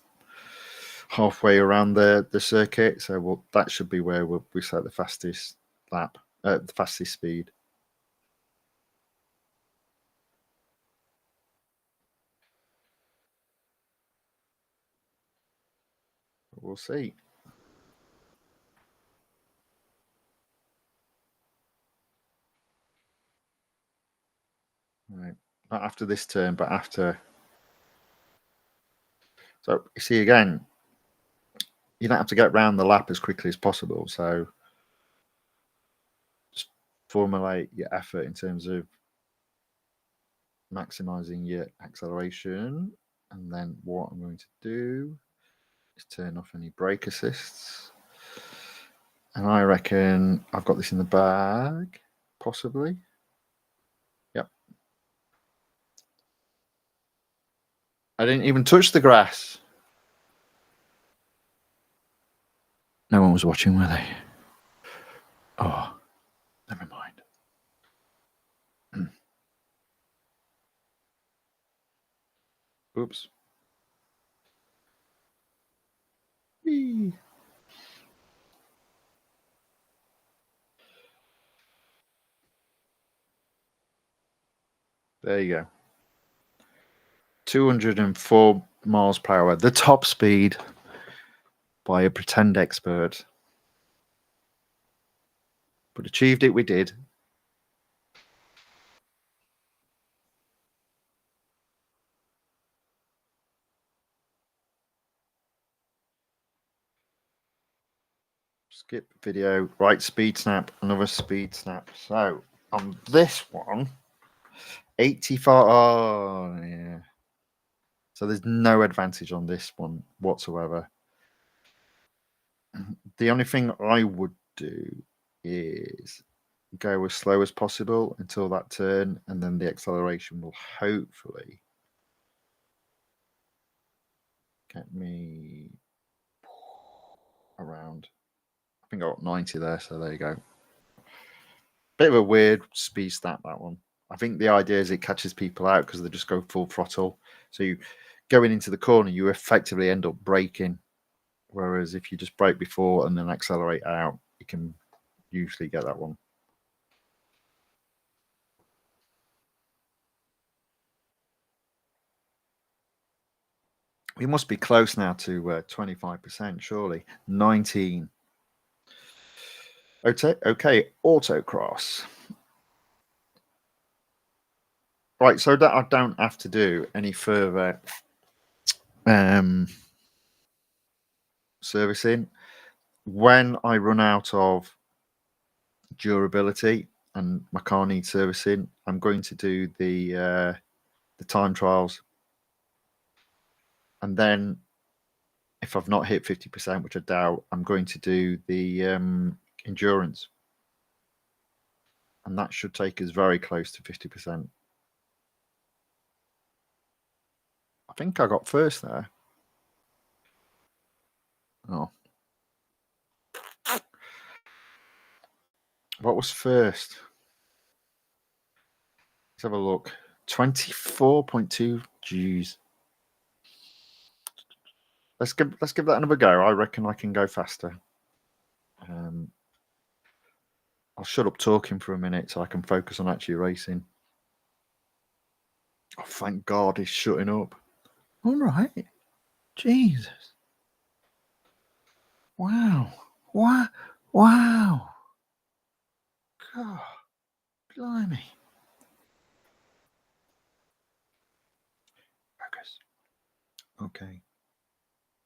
halfway around the circuit. So that should be where we set the fastest lap, the fastest speed. We'll see. Right. Not after this turn, but after. So you see again, you don't have to get round the lap as quickly as possible. So just formulate your effort in terms of maximizing your acceleration. And then what I'm going to do is turn off any brake assists. And I reckon I've got this in the bag, possibly. Yep. I didn't even touch the grass. No one was watching, were they? Oh, never mind. Oops. Whee. There you go. 204 miles per hour, the top speed by a pretend expert. But achieved it, we did. Skip video, right, speed snap, another speed snap. So on this one, 85. Oh, yeah. So there's no advantage on this one whatsoever. The only thing I would do is go as slow as possible until that turn, and then the acceleration will hopefully get me around. I think I got 90 there, so there you go. Bit of a weird speed stat, that one. I think the idea is it catches people out because they just go full throttle. So you going into the corner, you effectively end up braking. Whereas if you just brake before and then accelerate out, you can usually get that one. We must be close now to 25%, surely. 19. Okay, autocross. Right, so that I don't have to do any further servicing. When I run out of durability and my car needs servicing, I'm going to do the time trials, and then if I've not hit 50%, which I doubt, I'm going to do the endurance, and that should take us very close to 50%. I think I got first there. Oh, what was first? Let's have a look. 24.2 G's. Let's give that another go. I reckon I can go faster. I'll shut up talking for a minute so I can focus on actually racing. Oh, thank God he's shutting up. All right. Jesus. Wow. Wow. Wow. God. Blimey. Focus. Okay.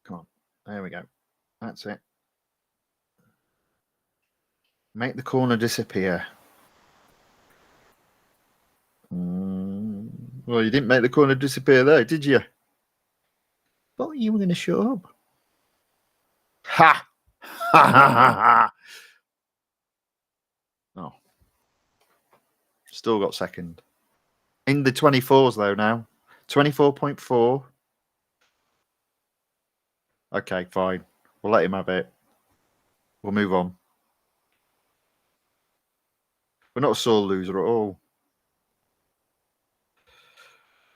Come on. There we go. That's it. Make the corner disappear. Well, you didn't make the corner disappear there, did you? Thought you were going to shut up. Ha! Ha ha ha ha! Oh. Still got second. In the 24s, though, now. 24.4. Okay, fine. We'll let him have it. We'll move on. We're not a sore loser at all.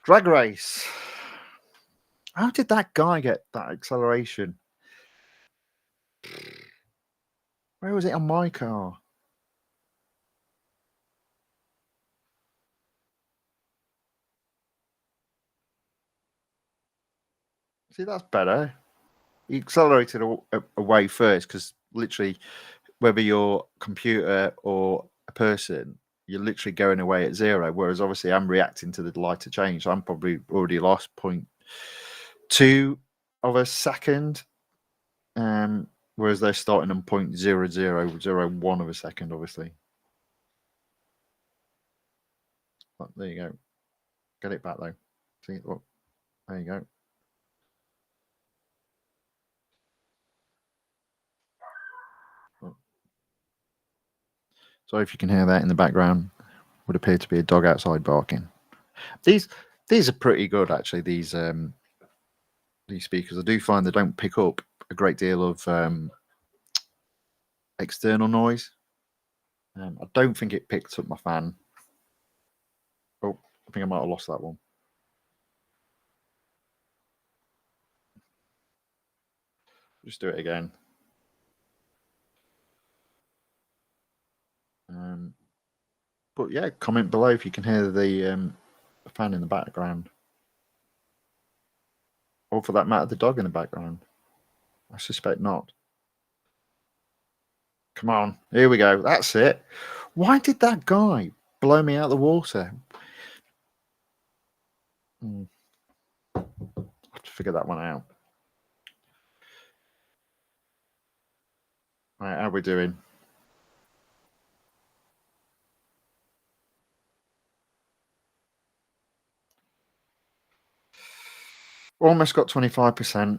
Drag race. How did that guy get that acceleration? Where was it on my car? See, that's better. He accelerated away first because literally, whether you're a computer or a person, you're literally going away at 0. Whereas obviously I'm reacting to the lighter change. So I'm probably already lost 0.2 of a second. Whereas they're starting on 0.0001 of a second, obviously. But there you go. Get it back though. See, look, there you go. So if you can hear that in the background, would appear to be a dog outside barking. These are pretty good actually. These speakers, I do find they don't pick up a great deal of external noise. I don't think it picked up my fan. Oh, I think I might have lost that one. Just do it again. But yeah, comment below if you can hear the fan in the background. Or for that matter, the dog in the background. I suspect not. Come on, here we go. That's it. Why did that guy blow me out of the water? I'll have to figure that one out. All right, how are we doing? Almost got 25%.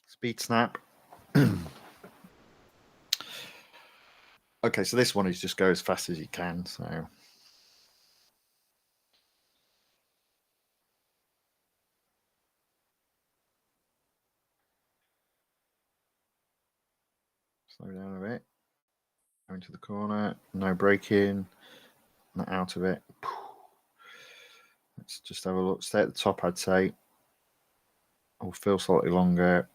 Speed snap. Okay, so this one is just go as fast as you can. So slow down a bit. Go into the corner. No braking. Not out of it. Let's just have a look. Stay at the top, I'd say. Or feel slightly longer.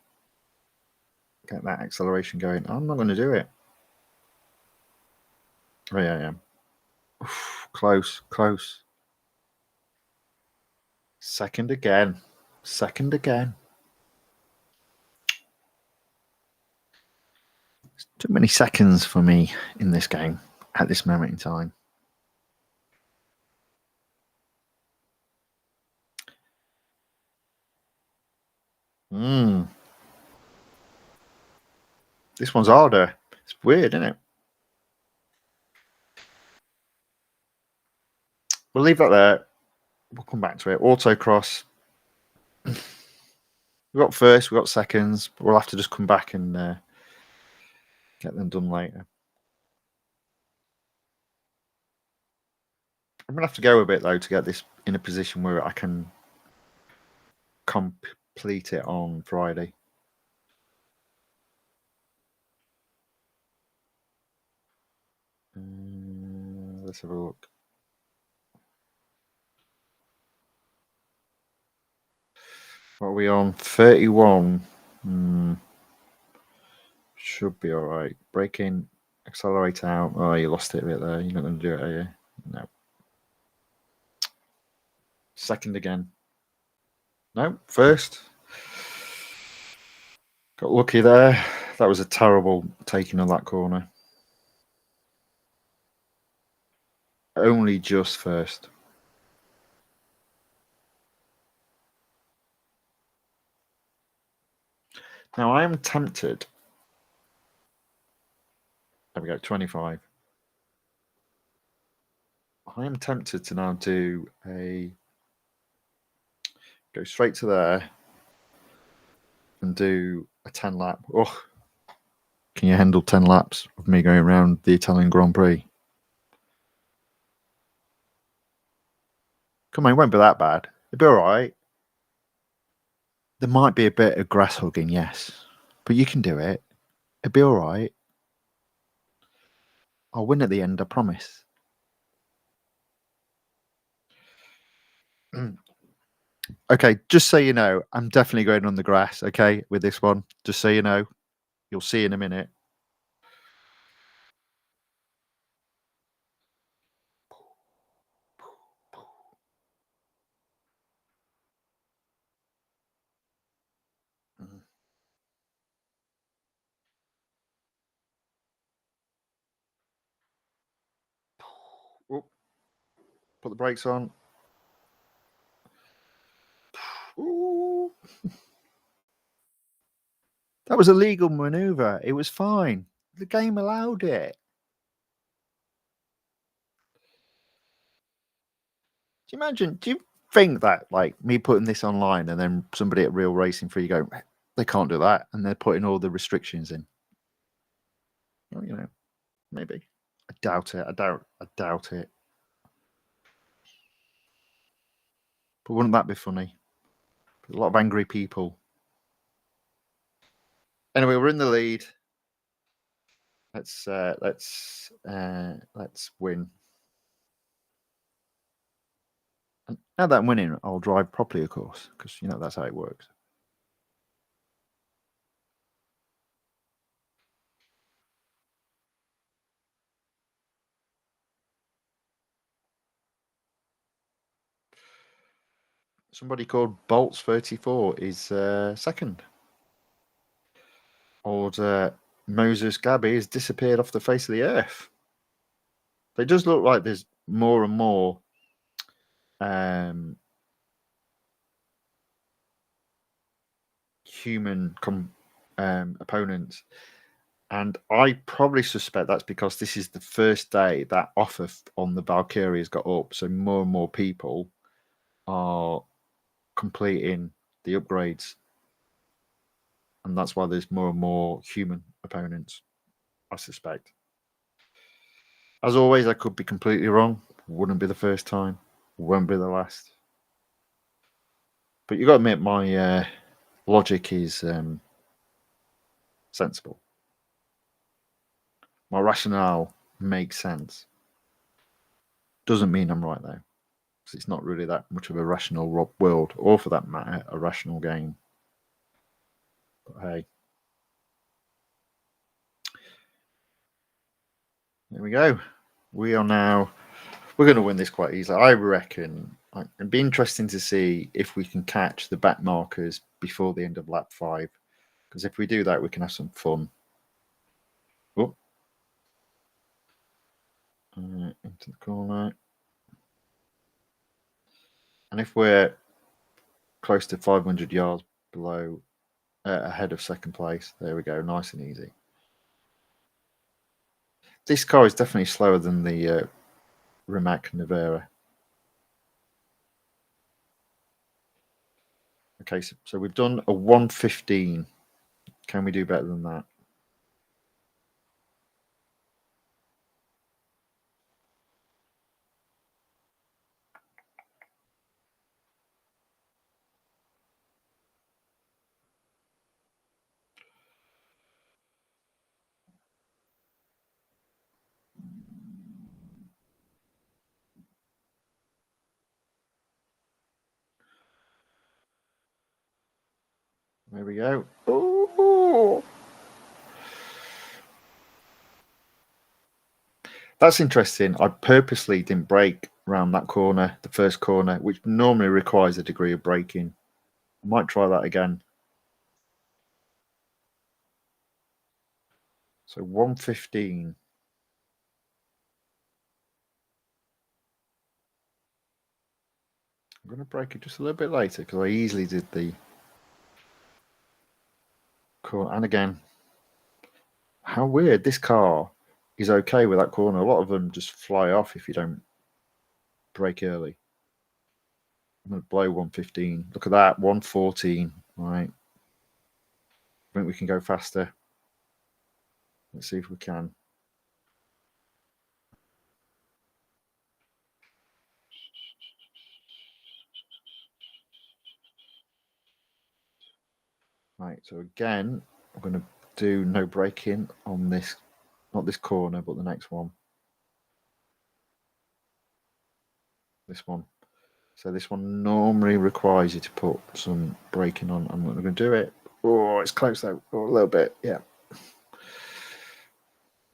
Get that acceleration going. I'm not going to do it. Oh, yeah, I am. Close, close. Second again. Second again. It's too many seconds for me in this game at this moment in time. This one's harder. It's weird, isn't it? We'll leave that there. We'll come back to it. Autocross. We got first, we got seconds, but we'll have to just come back and get them done later. I'm gonna have to go a bit though to get this in a position where I can complete it on Friday. Let's have a look. What are we on? 31. Should be all right. Braking, accelerate out. Oh, you lost it a bit there. You're not going to do it, are you? No. Second again. No, first. Got lucky there. That was a terrible taking of that corner. only just first. Now I am tempted. There we go, 25. I am tempted to now do go straight to there and do a 10 lap. Oh, can you handle 10 laps of me going around the Italian Grand Prix? Come on, it won't be that bad. It'll be all right. There might be a bit of grass hugging, yes, but you can do it. It'll be all right. I'll win at the end, I promise. Okay, just so you know, I'm definitely going on the grass, okay, with this one. Just so you know. You'll see in a minute. Ooh, put the brakes on. Ooh. That was a legal maneuver. It was fine. The game allowed it. Do you imagine? Do you think that, like, me putting this online and then somebody at Real Racing for you go, they can't do that, and they're putting all the restrictions in? Well, you know, maybe. I doubt it. I doubt it. But wouldn't that be funny? A lot of angry people. Anyway, we're in the lead. Let's win. And now that I'm winning, I'll drive properly, of course, because you know that's how it works. Somebody called Bolts34 is second. Old Moses Gabby has disappeared off the face of the earth. It does look like there's more and more human opponents. And I probably suspect that's because this is the first day that offer on the Valkyrie has got up. So more and more people are completing the upgrades. And that's why there's more and more human opponents, I suspect. As always, I could be completely wrong. Wouldn't be the first time. Won't be the last. But you've got to admit, my logic is sensible. My rationale makes sense. Doesn't mean I'm right, though. Because it's not really that much of a rational world, or for that matter, a rational game. But hey. There we go. We are now... We're going to win this quite easily. I reckon it'd be interesting to see if we can catch the back markers before the end of lap 5. Because if we do that, we can have some fun. Oh. Into the corner. And if we're close to 500 yards below, ahead of second place, there we go, nice and easy. This car is definitely slower than the Rimac Nevera. Okay, so we've done a 1:15. Can we do better than that? There we go. Ooh. That's interesting. I purposely didn't brake around that corner, the first corner, which normally requires a degree of braking. I might try that again. So 1:15. I'm going to brake it just a little bit later because I easily did the corner. And again, how weird, this car is okay with that corner. A lot of them just fly off if you don't brake early. I'm going to blow 115. Look at that, 114. Right. I think we can go faster. Let's see if we can. Right, so again, I'm going to do no braking on this, not this corner, but the next one. This one. So this one normally requires you to put some braking on. I'm not going to do it. Oh, it's close though. Oh, a little bit, yeah.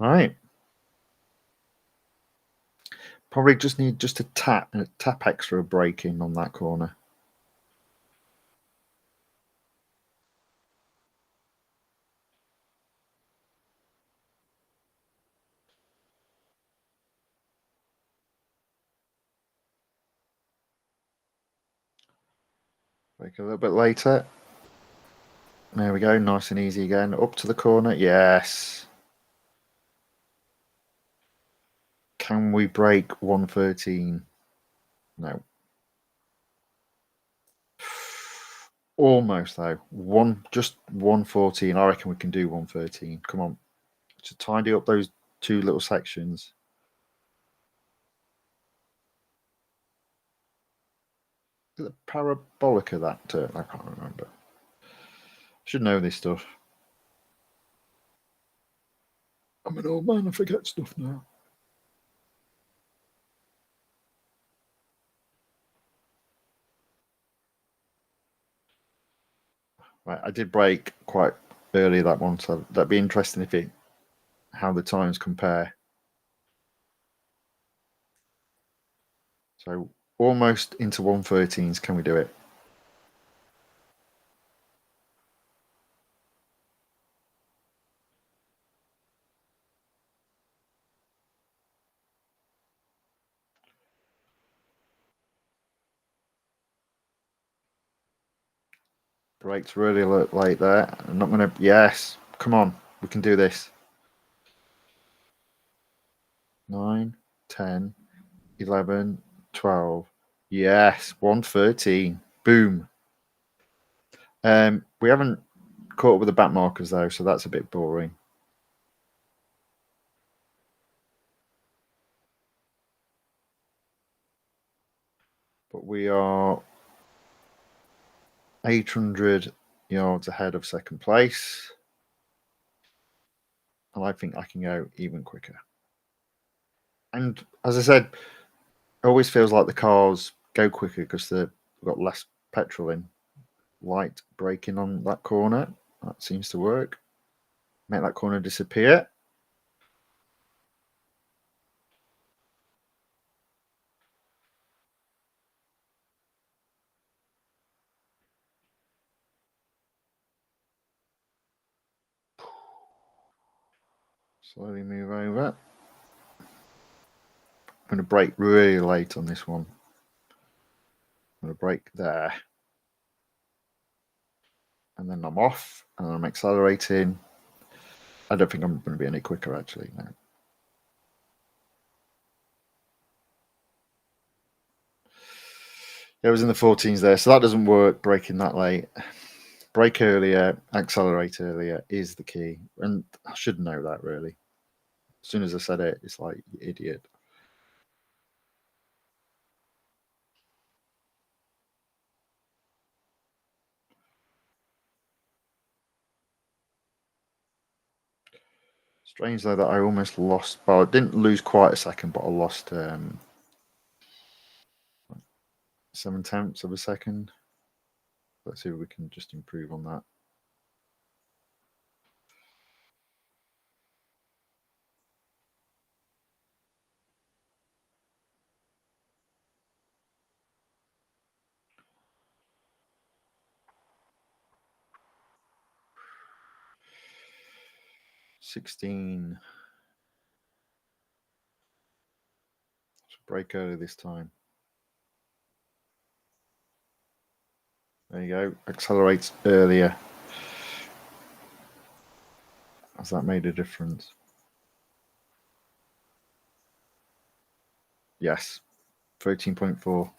All right. Probably just need just a tap extra braking on that corner. Brake a little bit later. There we go, nice and easy again. Up to the corner, yes. Can we brake 113? No. Almost though. Just 114. I reckon we can do 113. Come on. To tidy up those two little sections. Is it parabolic of that turn? I can't remember. Should know this stuff. I'm an old man, I forget stuff now. Right, I did brake quite early that one, so that'd be interesting if how the times compare. So almost into 113s. Can we do it? Brakes really look late there. I'm not going to. Yes, come on, we can do this. 9, 10, 11, 12. Yes, 113. Boom. We haven't caught up with the back markers though, so that's a bit boring. But we are 800 yards ahead of second place. And I think I can go even quicker. And as I said, it always feels like the cars go quicker because they've got less petrol in. Light braking on that corner. That seems to work. Make that corner disappear. Slowly move over. I'm going to brake really late on this one. I'm going to brake there. And then I'm off and I'm accelerating. I don't think I'm going to be any quicker actually. No. It was in the 14s there, so that doesn't work, braking that late. Brake earlier, accelerate earlier is the key. And I should know that really. As soon as I said it, it's like, you idiot. Strange though that I almost lost, well, I didn't lose quite a second, but I lost 7/10 of a second. Let's see if we can just improve on that. $16. Let's brake early this time. There you go. Accelerates earlier. Has that made a difference? Yes. 13.4.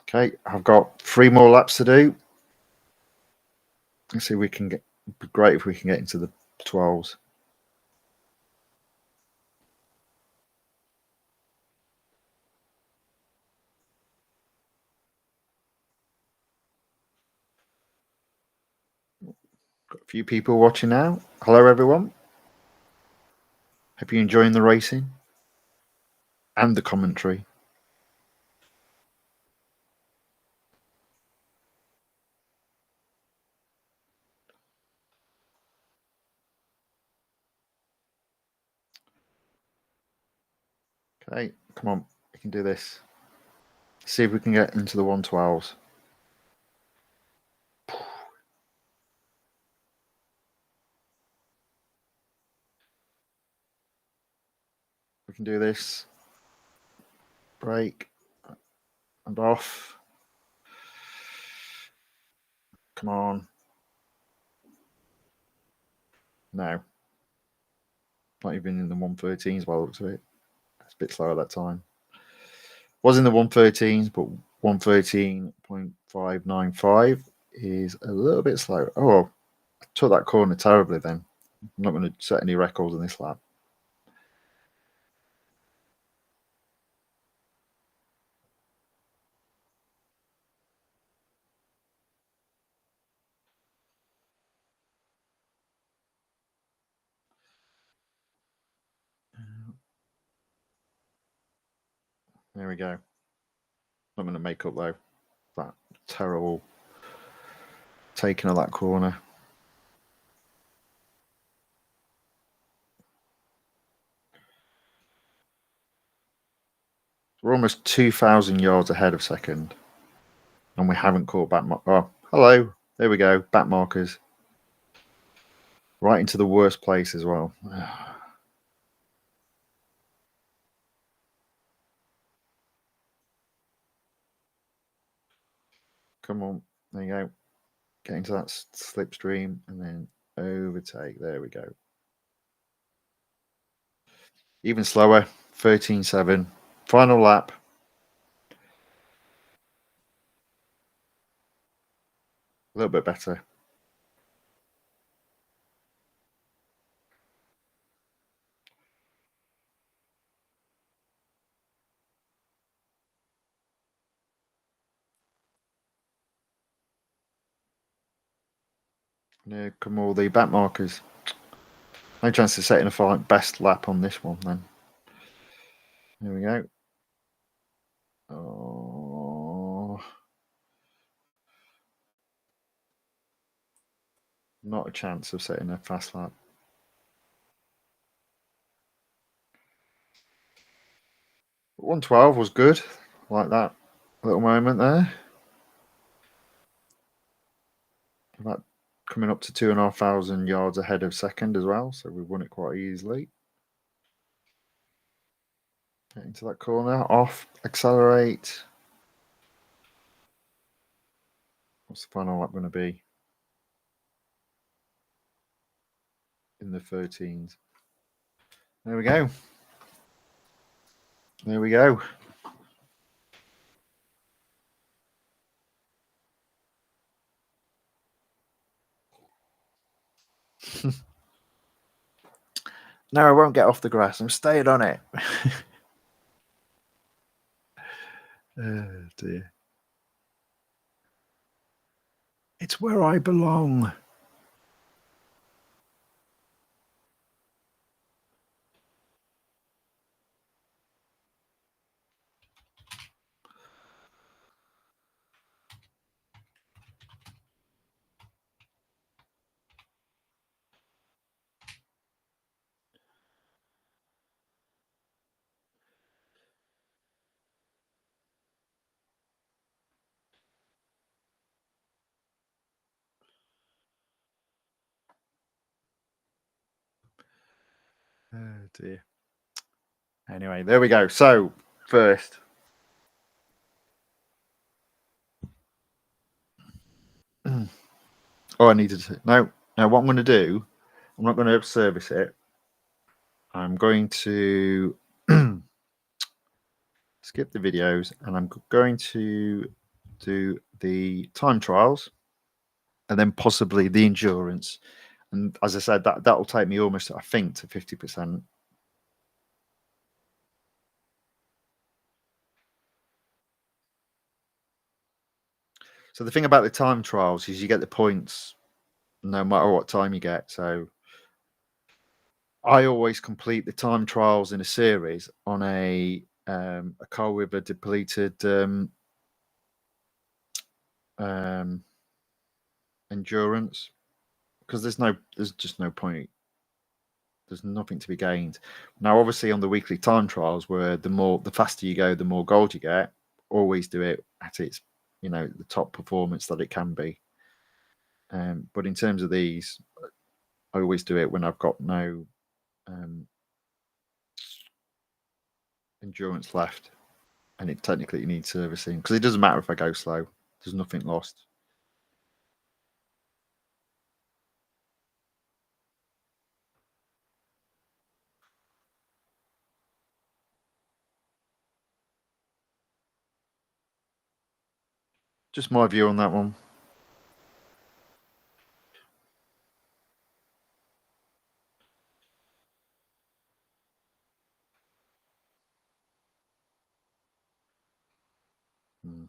Okay, I've got 3 more laps to do. Let's see if we can get. It'd be great if we can get into the 12s. Got a few people watching now. Hello, everyone. Hope you're enjoying the racing and the commentary. Okay, come on, we can do this. See if we can get into the 112s. We can do this. Brake and off. Come on. No. Not even in the 113s by the looks of it. It's a bit slower that time. Was in the 113s, but 113.595 is a little bit slow. Oh, I took that corner terribly then. I'm not going to set any records in this lap. There we go. I'm going to make up though that terrible taking of that corner. We're almost 2,000 yards ahead of second, and we haven't caught back. Oh, hello. There we go. Back markers. Right into the worst place as well. Come on. There you go. Get into that slipstream and then overtake. There we go. Even slower. 13.7. Final lap. A little bit better. Here come all the back markers. No chance of setting a best lap on this one then. There we go. Oh, not a chance of setting a fast lap. But 112 was good. Like that little moment there. That coming up to 2,500 yards ahead of second as well, so we won it quite easily. Get into that corner, off, accelerate. What's the final lap going to be? In the 13s. There we go. There we go. No, I won't get off the grass. I'm staying on it. Oh, dear. It's where I belong. Oh, dear. Anyway, there we go. So, first. Oh, I needed to. No, no. What I'm going to do, I'm not going to service it. I'm going to skip the videos, and I'm going to do the time trials, and then possibly the endurance. And as I said, that will take me almost, I think, to 50%. So the thing about the time trials is you get the points no matter what time you get. So I always complete the time trials in a series on a car with a depleted endurance, because there's just no point. There's nothing to be gained. Now, obviously, on the weekly time trials, where the faster you go, the more gold you get. Always do it at its, the top performance that it can be. But in terms of these, I always do it when I've got no endurance left, and it technically needs servicing, because it doesn't matter if I go slow. There's nothing lost. Just my view on that one. Hmm.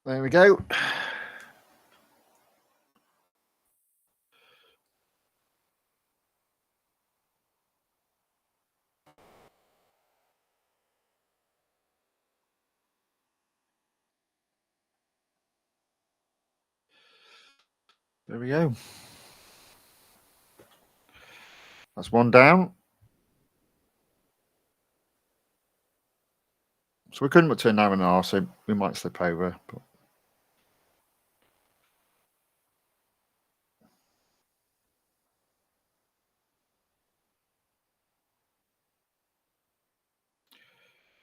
There we go. There we go. That's one down. So we couldn't put to an hour and a half, so we might slip over. But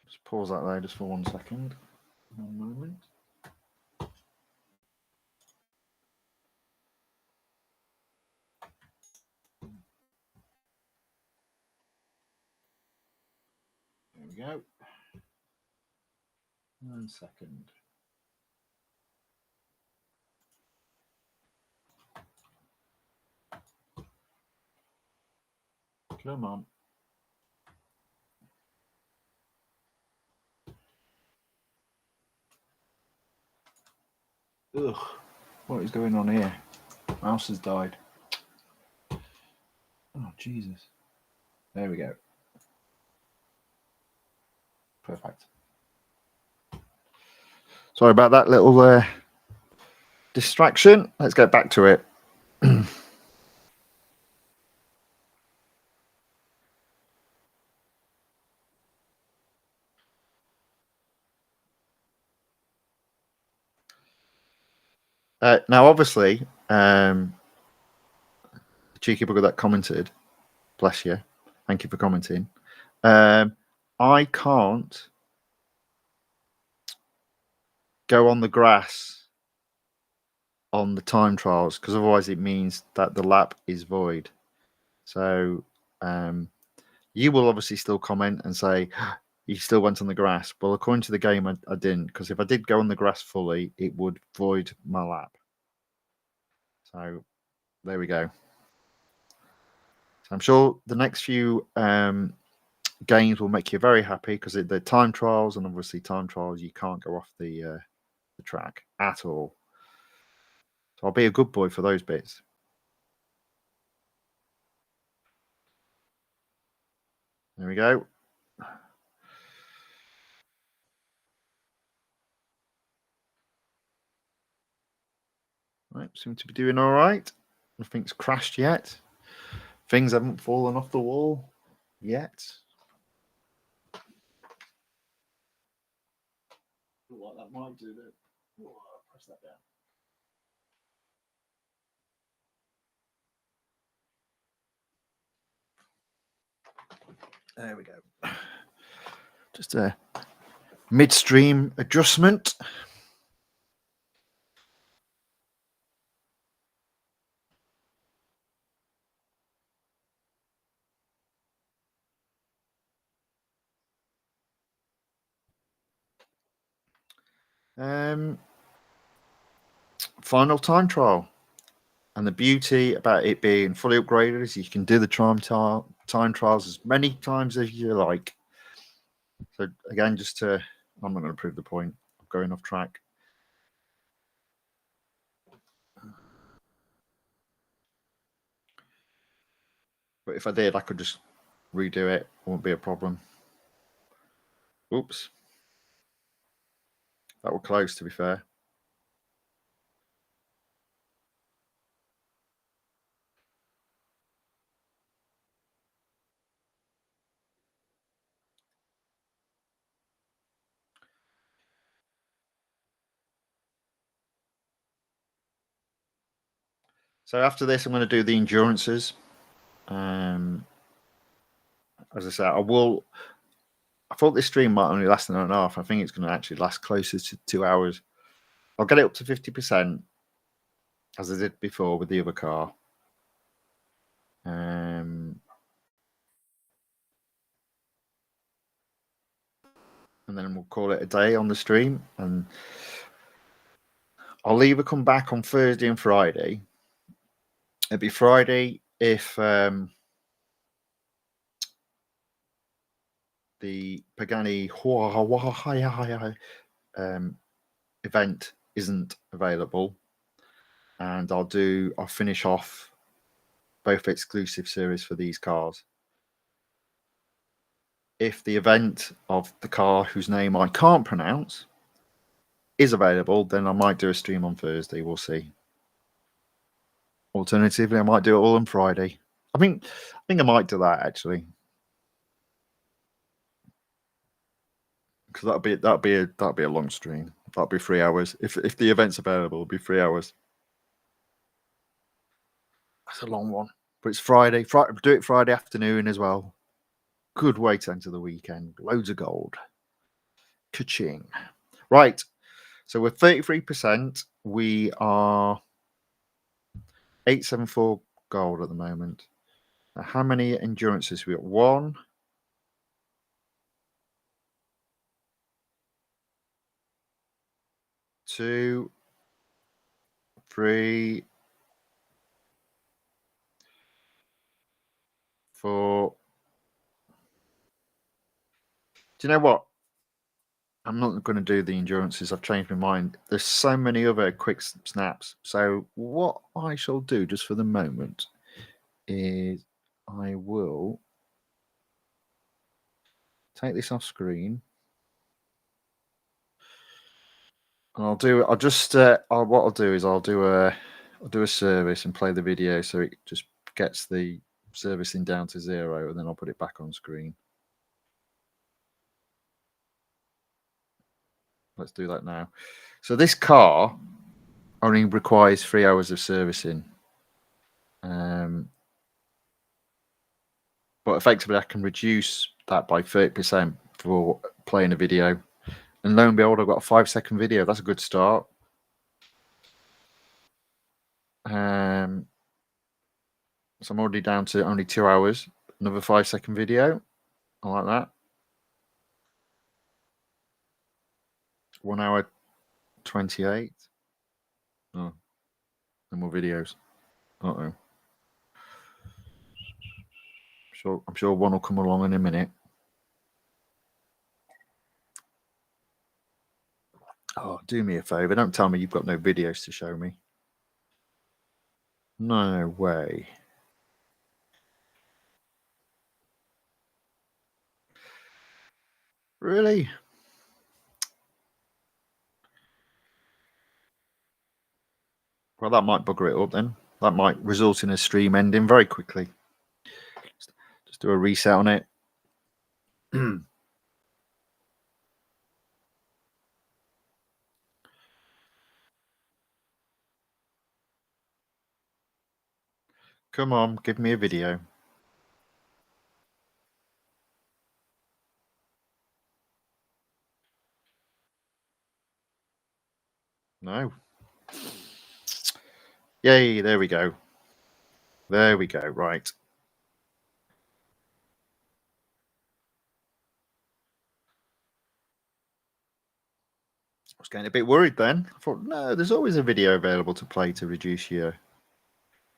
just pause that there just for 1 second. 1 moment. There we go. 1 second. Come on. Ugh. What is going on here? Mouse has died. Oh, Jesus. There we go. Perfect. Sorry about that little distraction. Let's get back to it. Now, obviously, the cheeky bugger that commented, bless you, thank you for commenting. I can't go on the grass on the time trials, because otherwise it means that the lap is void. So you will obviously still comment and say you still went on the grass. Well, according to the game, I didn't, because if I did go on the grass fully, it would void my lap. So there we go. So I'm sure the next few games will make you very happy, because they're time trials, and obviously time trials you can't go off the track at all. So I'll be a good boy for those bits. There we go. Right, seem to be doing all right. Nothing's crashed yet. Things haven't fallen off the wall yet. What that might do that. Oh, I'll press that down. There we go. Just a midstream adjustment. Final time trial. And the beauty about it being fully upgraded is you can do the time trials as many times as you like. So again, I'm not going to prove the point of going off track. But if I did, I could just redo it. It won't be a problem. Oops. That was close, to be fair. So after this, I'm going to do the endurances. As I said, I thought this stream might only last an hour and a half. I think it's going to actually last closer to 2 hours. I'll get it up to 50%, as I did before with the other car. And then we'll call it a day on the stream. And I'll either come back on Thursday and Friday. It'd be Friday if the Pagani event isn't available, and I'll finish off both exclusive series for these cars. If the event of the car whose name I can't pronounce is available, then I might do a stream on Thursday. We'll see. Alternatively, I might do it all on Friday. I think I might do that actually, because that'll be a long stream. That'll be 3 hours. If the event's available, it'll be 3 hours. That's a long one, but it's Friday. Do it Friday afternoon as well. Good way to enter the weekend. Loads of gold. Ka-ching. Right. So we're 33%. We are 874 gold at the moment. Now, how many endurances we got? 1, 2, 3, 4. Do you know what? I'm not going to do the endurances. I've changed my mind. There's so many other quick snaps. So what I shall do just for the moment is I will take this off screen. And what I'll do is I'll do a service and play the video so it just gets the servicing down to 0, and then I'll put it back on screen. Let's do that now. So this car only requires 3 hours of servicing. But effectively I can reduce that by 30% for playing a video. And lo and behold, I've got a 5-second video. That's a good start. So I'm already down to only 2 hours. Another 5-second video. I like that. 1 hour 28. Oh, no more videos. Uh-oh. I'm sure one will come along in a minute. Oh, do me a favor. Don't tell me you've got no videos to show me. No way. Really? Well, that might bugger it up then. That might result in a stream ending very quickly. Just do a reset on it. Come on, give me a video. No. Yay, there we go. There we go, right. I was getting a bit worried then. I thought, no, there's always a video available to play to reduce your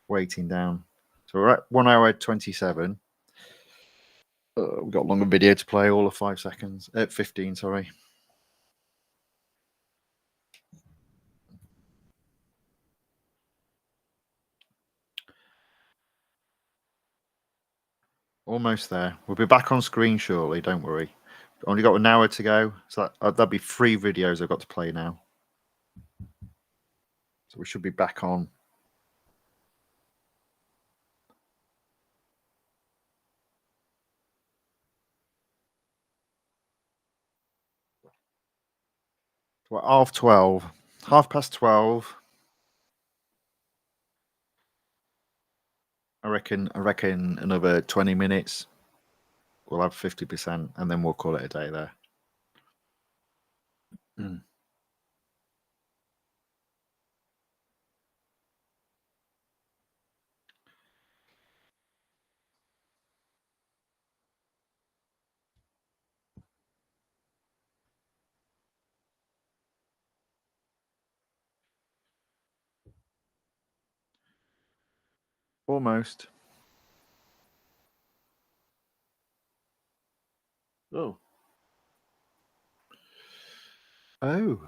waiting down. So we're at 1 hour 27. We've got a longer video to play, all of 5 seconds. 15, sorry. Almost there. We'll be back on screen shortly, don't worry. Only got an hour to go. So that'll be 3 videos I've got to play now. So we should be back on. We're at 12. 12:30. I reckon another 20 minutes. We'll have 50%, and then we'll call it a day there. Almost. Oh. Oh.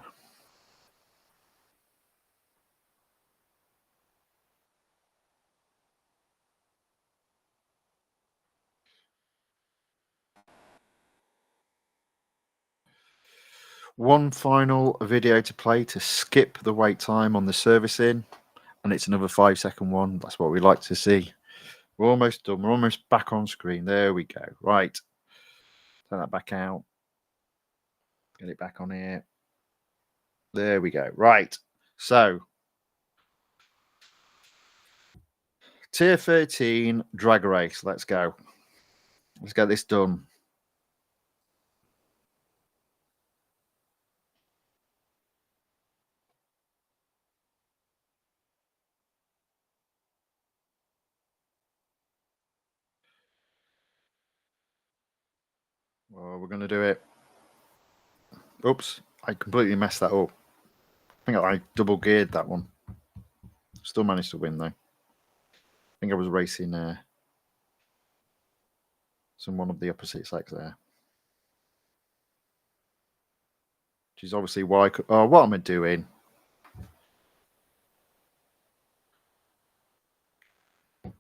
One final video to play to skip the wait time on the servicing, and it's another 5-second one. That's what we like to see. We're almost done. We're almost back on screen. There we go. Right. Turn that back out. Get it back on here. There we go. Right. So, tier 13 drag race. Let's go. Let's get this done. Well, we're going to do it. Oops. I completely messed that up. I think I double geared that one. Still managed to win, though. I think I was racing someone of the opposite sex there. Which is obviously why I could... Oh, what am I doing?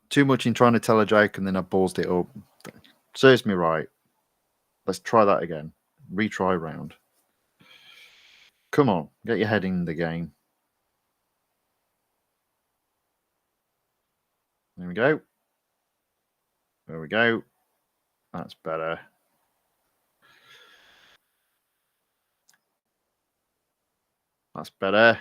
Too much in trying to tell a joke, and then I ballsed it up. Serves me right. Let's try that again. Retry round. Come on. Get your head in the game. There we go. There we go. That's better. That's better.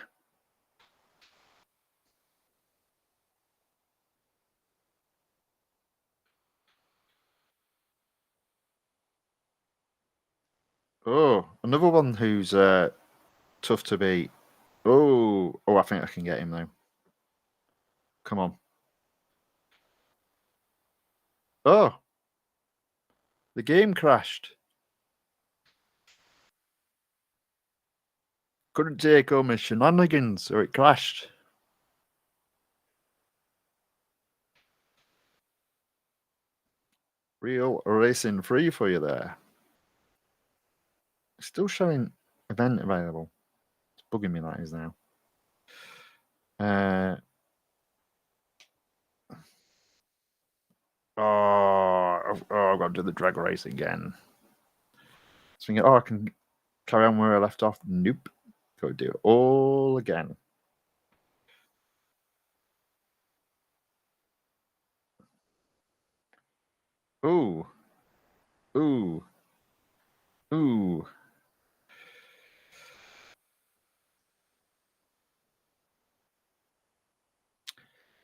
Oh, another one who's tough to beat. Oh, I think I can get him though. Come on. Oh, the game crashed. Couldn't take all my shenanigans, so it crashed. Real racing free for you there. Still showing event available. It's bugging me, that is now. I've got to do the drag race again. So thinking, I can carry on where I left off. Nope. Got to do it all again. Ooh. Ooh. Ooh.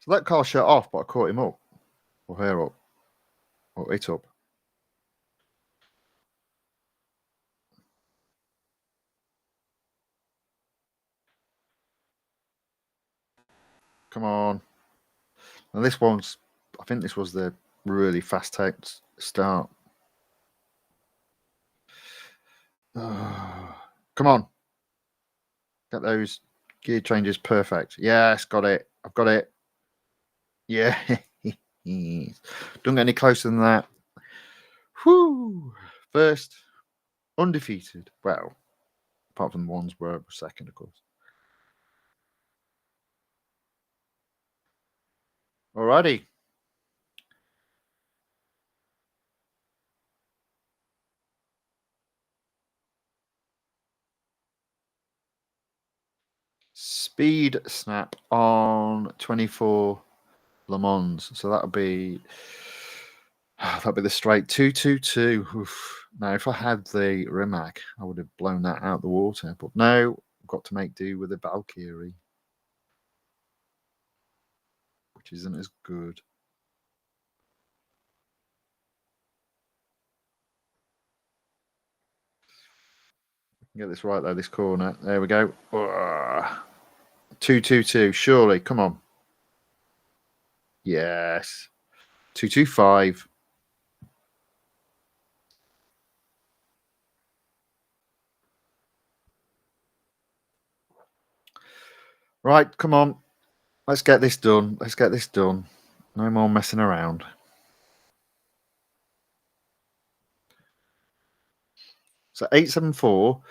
So that car shut off, but I caught him up. Or her up. Or it up. Come on. And this one's, I think this was the really fast start. Come on. Get those gear changes perfect. Yes, got it. I've got it. Yeah. Don't get any closer than that. Whew. First, undefeated. Well, apart from the ones where I was second, of course. Alrighty. Speed snap on 24 Le Mans. So that'll be the straight 222. Oof. Now, if I had the Rimac, I would have blown that out the water. But no, I've got to make do with the Valkyrie, which isn't as good. Get this right though, this corner. There we go. 222, surely. Come on. Yes. 225. Right, come on. Let's get this done. Let's get this done. No more messing around. So 874,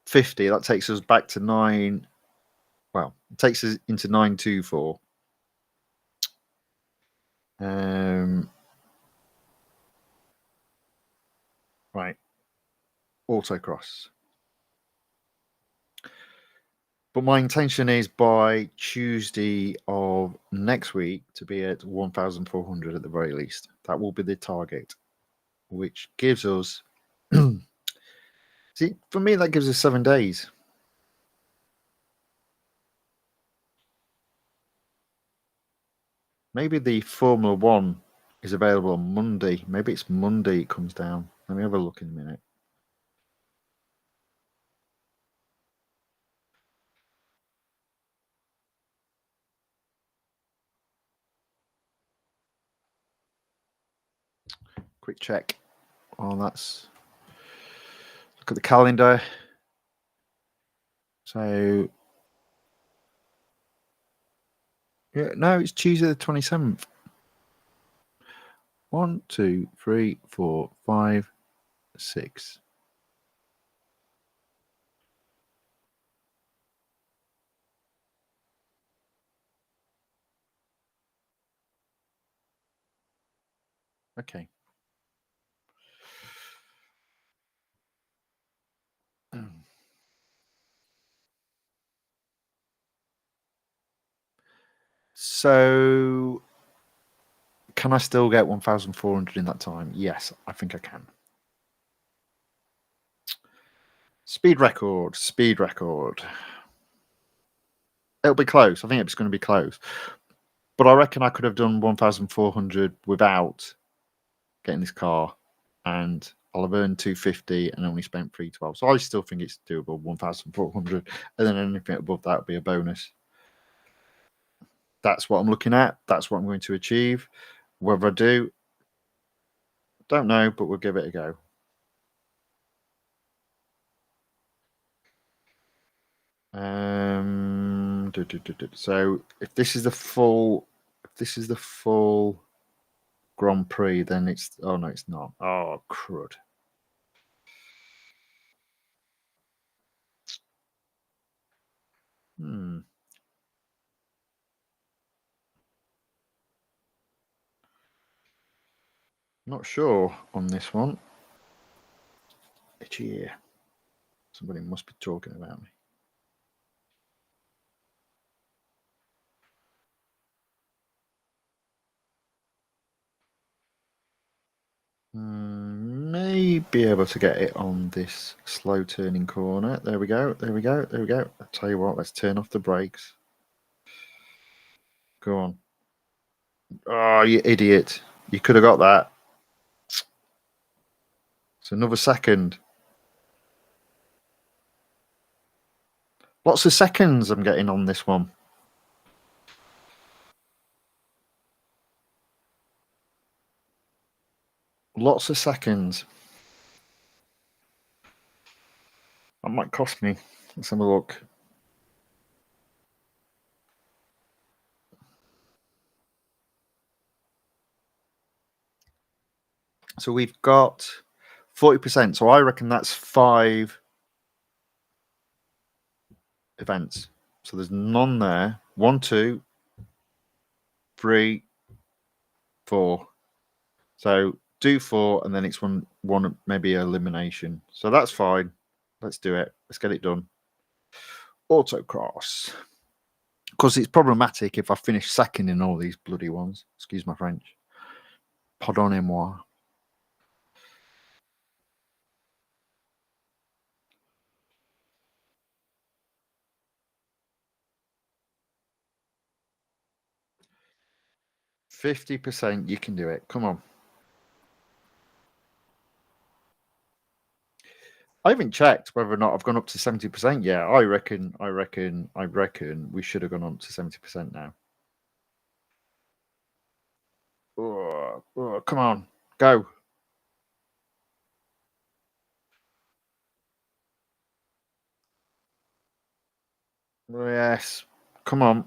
50. That takes us back to 9. Well, it takes us into 924. Right. Autocross. But my intention is by Tuesday of next week to be at 1,400 at the very least. That will be the target, which gives us. See, for me, that gives us 7 days. Maybe the Formula One is available on Monday. Maybe it's Monday it comes down. Let me have a look in a minute. Quick check. Oh, that's. Look at the calendar. So. Yeah, no, it's Tuesday the 27th. 1, 2, 3, 4, 5, 6. Okay. So, can I still get 1,400 in that time? Yes, I think I can. Speed record. Speed record. It'll be close. I think it's going to be close. But I reckon I could have done 1,400 without getting this car, and I'll have earned 250 and only spent 312. So I still think it's doable, 1,400, and then anything above that would be a bonus. That's what I'm looking at. That's what I'm going to achieve. Whether I do, don't know, but we'll give it a go. So if this is the full Grand Prix, then it's no, it's not. Oh crud. Not sure on this one. Itchy ear. Somebody must be talking about me. May be able to get it on this slow turning corner. There we go. There we go. There we go. I'll tell you what, let's turn off the brakes. Go on. Oh, you idiot. You could have got that. It's another second. Lots of seconds I'm getting on this one. Lots of seconds. That might cost me. Let's have a look. So we've got 40%. So I reckon that's 5 events. So there's none there. 1, 2, 3, 4. So do 4, and then it's one maybe elimination. So that's fine. Let's do it. Let's get it done. Autocross. Because it's problematic if I finish second in all these bloody ones. Excuse my French. Pardonnez-moi. %. You can do it. Come on. I haven't checked whether or not I've gone up to 70% yet. I reckon we should have gone up to 70% now. Oh, come on. Go. Yes. Come on.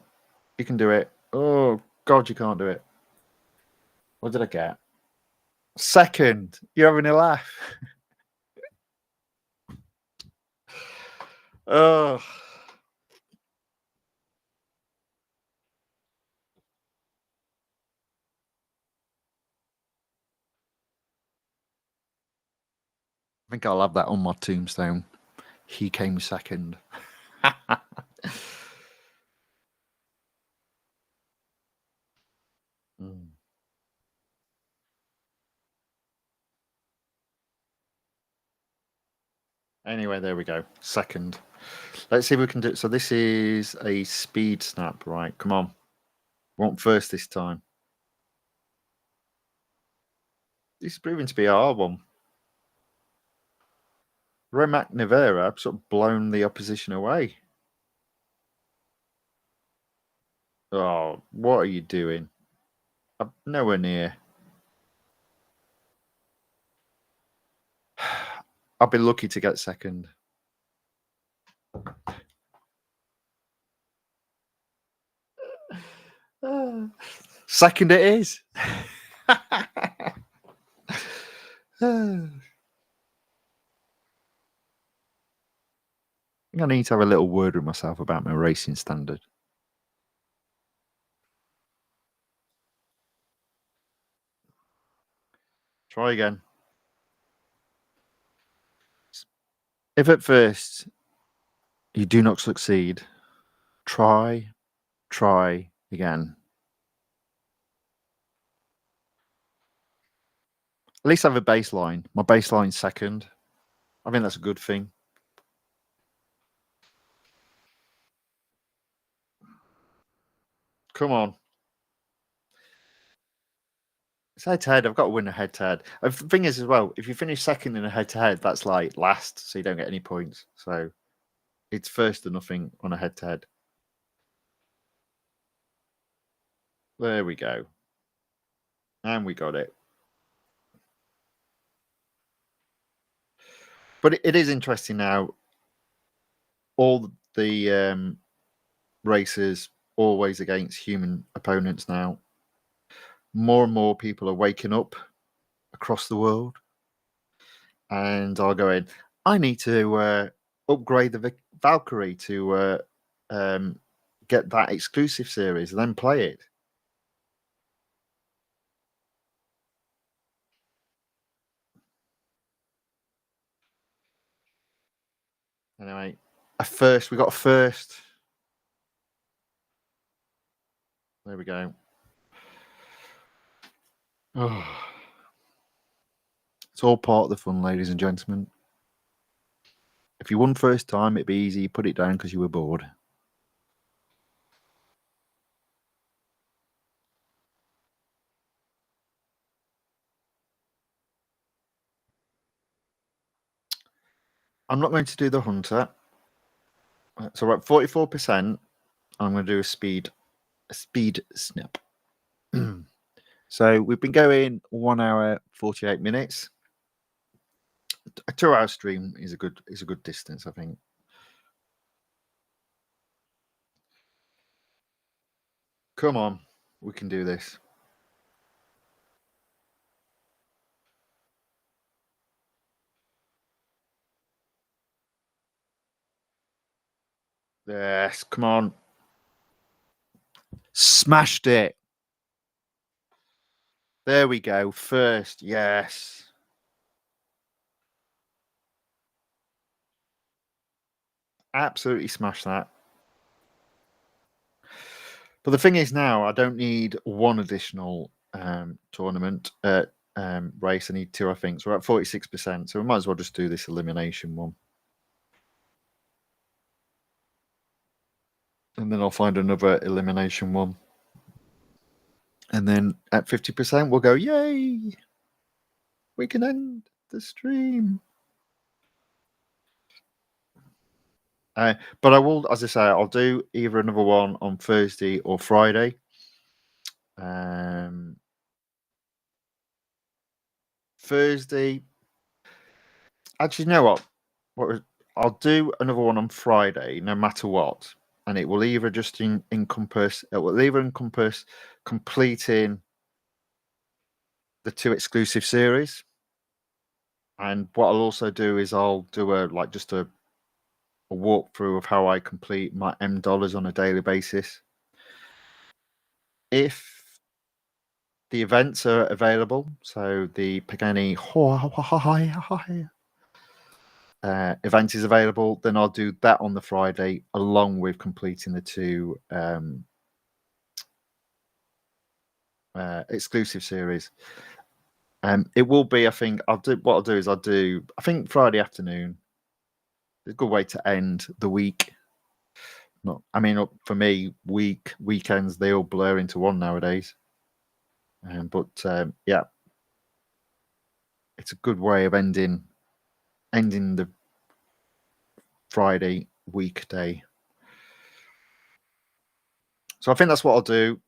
You can do it. Oh, God, you can't do it. What did I get? Second. You're having a laugh. Oh. I think I'll have that on my tombstone. He came second. Anyway, there we go. Second. Let's see if we can do it. So this is a speed snap, right? Come on. Want first this time. This is proving to be a hard one. Rimac Nevera, I've sort of blown the opposition away. Oh, what are you doing? I'm nowhere near. I'll be lucky to get second. Second it is. I think I need to have a little word with myself about my racing standard. Try again. If at first you do not succeed, try again. At least have a baseline. My baseline's second. I think that's a good thing. Come on. It's head-to-head. I've got to win a head-to-head. The thing is, as well, if you finish second in a head-to-head, that's like last, so you don't get any points. So it's first to nothing on a head-to-head. There we go. And we got it. But it is interesting now. All the races always against human opponents now. More and more people are waking up across the world and are going, I need to upgrade the Valkyrie to get that exclusive series and then play it. Anyway, we got a first. There we go. Oh. It's all part of the fun, ladies and gentlemen. If you won first time, it'd be easy. You put it down because you were bored. I'm not going to do the hunter. So we're at 44%. I'm going to do a speed snap. So we've been going 1 hour 48 minutes. A 2-hour stream is a good distance, I think. Come on, we can do this. Yes, come on. Smashed it. There we go. First, yes. Absolutely smashed that. But the thing is now, I don't need one additional tournament race. I need 2, I think. So we're at 46%. So we might as well just do this elimination one. And then I'll find another elimination one. And then at 50%, we'll go, yay! We can end the stream. But I will, as I say, I'll do either another one on Thursday or Friday. Thursday. Actually, you know what? I'll do another one on Friday, no matter what, and it will either just encompass. It will either encompass completing the 2 exclusive series, and what I'll also do is I'll do a walkthrough of how I complete my M dollars on a daily basis. If the events are available, so the Pagani event is available, then I'll do that on the Friday along with completing the 2 exclusive series. It will be, I think, I'll do I think Friday afternoon. It's a good way to end the week. I mean, for me, weekends, they all blur into one nowadays. But yeah, it's a good way of ending the Friday weekday. So I think that's what I'll do.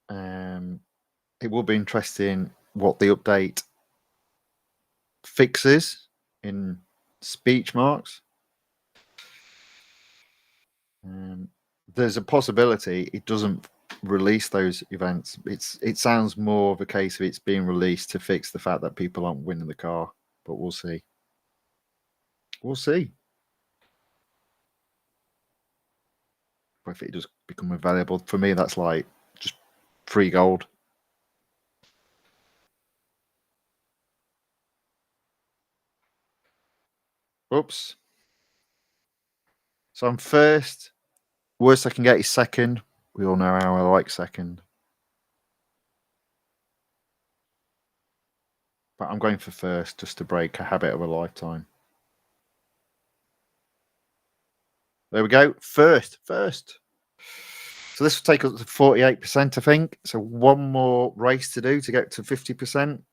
It will be interesting what the update fixes in speech marks. There's a possibility it doesn't release those events. It sounds more of a case of it's being released to fix the fact that people aren't winning the car, but we'll see. We'll see. If it does become available, for me, that's like just free gold. Oops. So I'm first. Worst I can get is second. We all know how I like second. But I'm going for first just to break a habit of a lifetime. There we go. First. So this will take us to 48%, I think. So one more race to do to get to 50%. And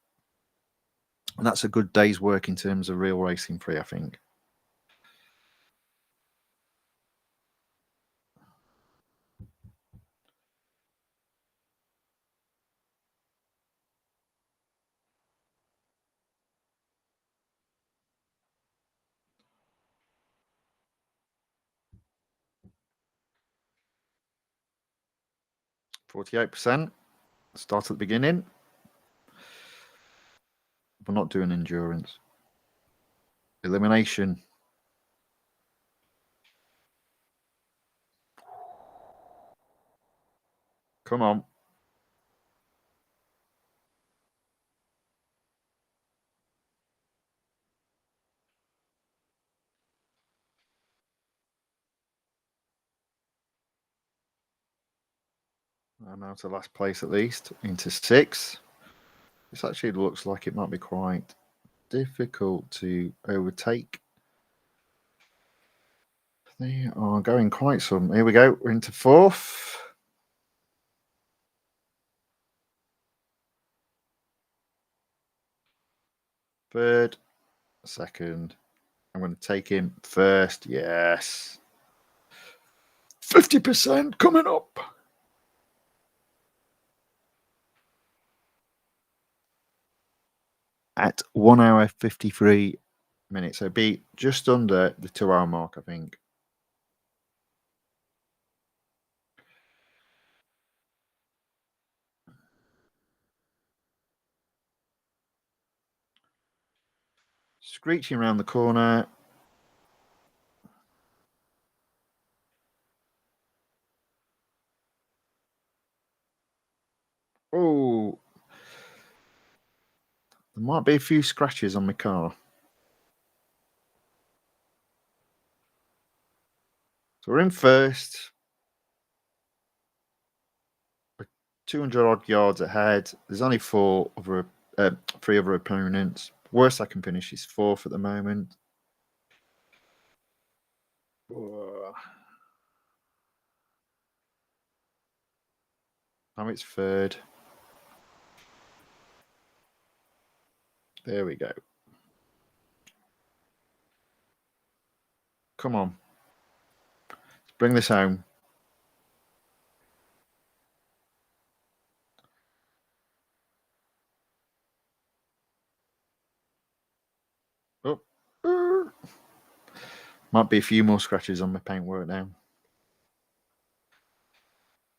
that's a good day's work in terms of real racing free, I think. %. Start at the beginning. We're not doing endurance. Elimination. Come on. I'm out of last place at least, into 6. This actually looks like it might be quite difficult to overtake. They are going quite some. Here we go. We're into 4th. Third. Second. I'm going to take him first. Yes. 50% coming up. at 1 hour 53 minutes. So be just under the 2 hour mark, I think. Screeching around the corner. Oh, there might be a few scratches on my car. So we're in first. We're 200 odd yards ahead. There's only three other opponents. Worst I can finish is fourth at the moment. Now it's third. There we go. Come on. Let's bring this home. Oh. Might be a few more scratches on my paintwork now.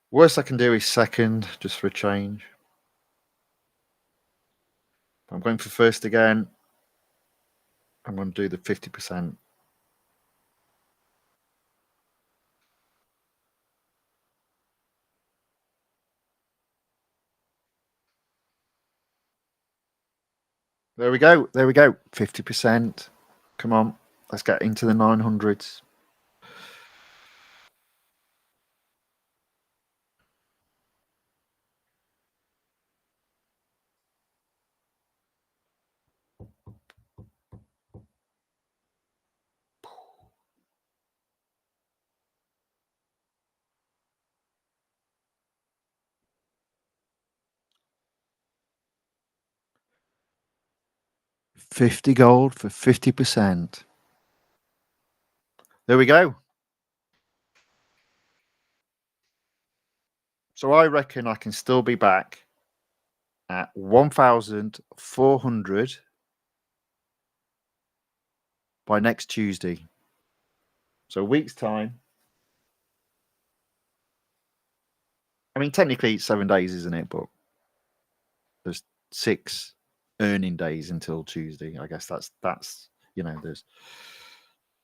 Worst I can do is second, just for a change. I'm going for first again. I'm going to do the 50%. There we go. There we go. 50%. Come on. Let's get into the 900s. $50 gold for 50%. There we go. So I reckon I can still be back at 1,400 by next Tuesday. So a week's time. I mean, technically it's 7 days, isn't it? But there's 6 earning days until Tuesday. I guess that's there's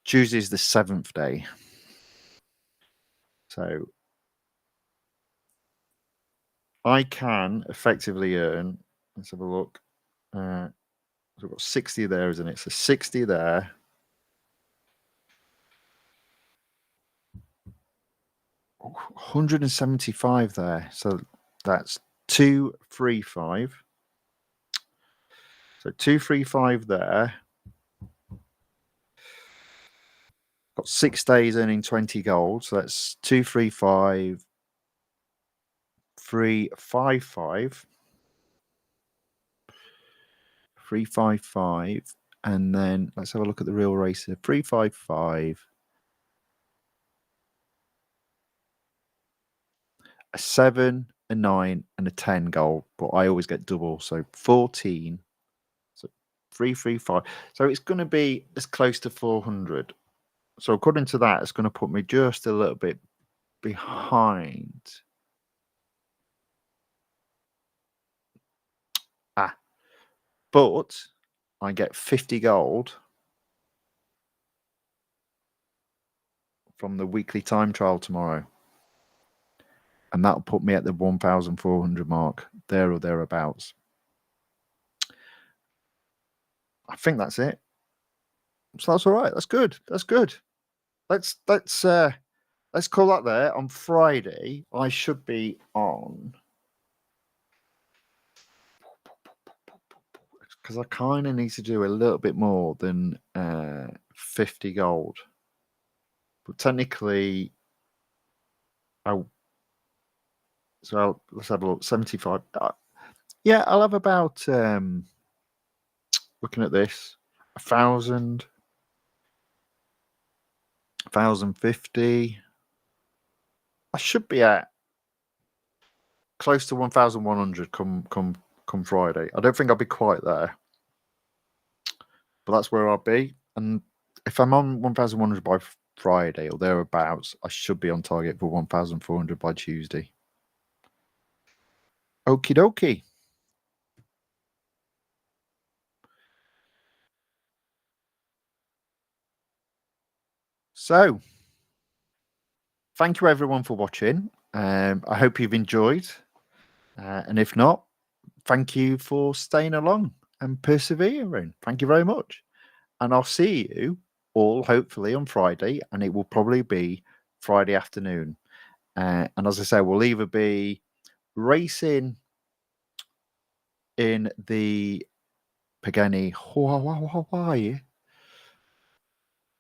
Tuesday's the 7th day. So I can effectively earn, let's have a look. So we've got 60 there, isn't it? So 60 there. 175 there. So that's 235. So 235 there. Got 6 days earning 20 gold. So that's 235, 355, 355. And then let's have a look at the real racer. 355. A 7, a 9, and a 10 gold, but I always get double, so 14. So 335. So it's going to be as close to 400. So according to that, it's going to put me just a little bit behind. But I get 50 gold from the weekly time trial tomorrow. And that'll put me at the 1,400 mark, there or thereabouts. I think that's it. So that's all right. That's good. That's good. Let's call that there. On Friday, I should be on, because I kind of need to do a little bit more than 50 gold. But technically, let's have a look. 75. Yeah, I'll have about, looking at this, 1,000, 1,050. I should be at close to 1,100 come Friday. I don't think I'll be quite there. but that's where I'll be. And if I'm on 1,100 by Friday or thereabouts, I should be on target for 1,400 by Tuesday. Okie dokie. So, thank you everyone for watching. I hope you've enjoyed. And if not, thank you for staying along and persevering. Thank you very much. And I'll see you all hopefully on Friday, and it will probably be Friday afternoon. And as I say, we'll either be racing in the Pagani Hawaii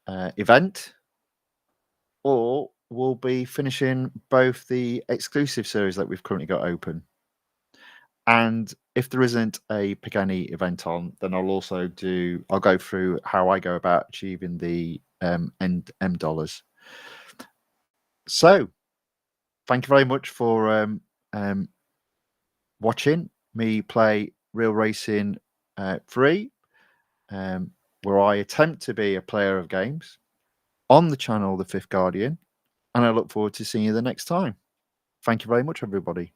event, or we'll be finishing both the exclusive series that we've currently got open. And if there isn't a Pagani event on, then I'll go through how I go about achieving the M dollars. So thank you very much for watching me play Real Racing 3, where I attempt to be a player of games on the channel The Fifth Guardian, and I look forward to seeing you the next time. Thank you very much, everybody.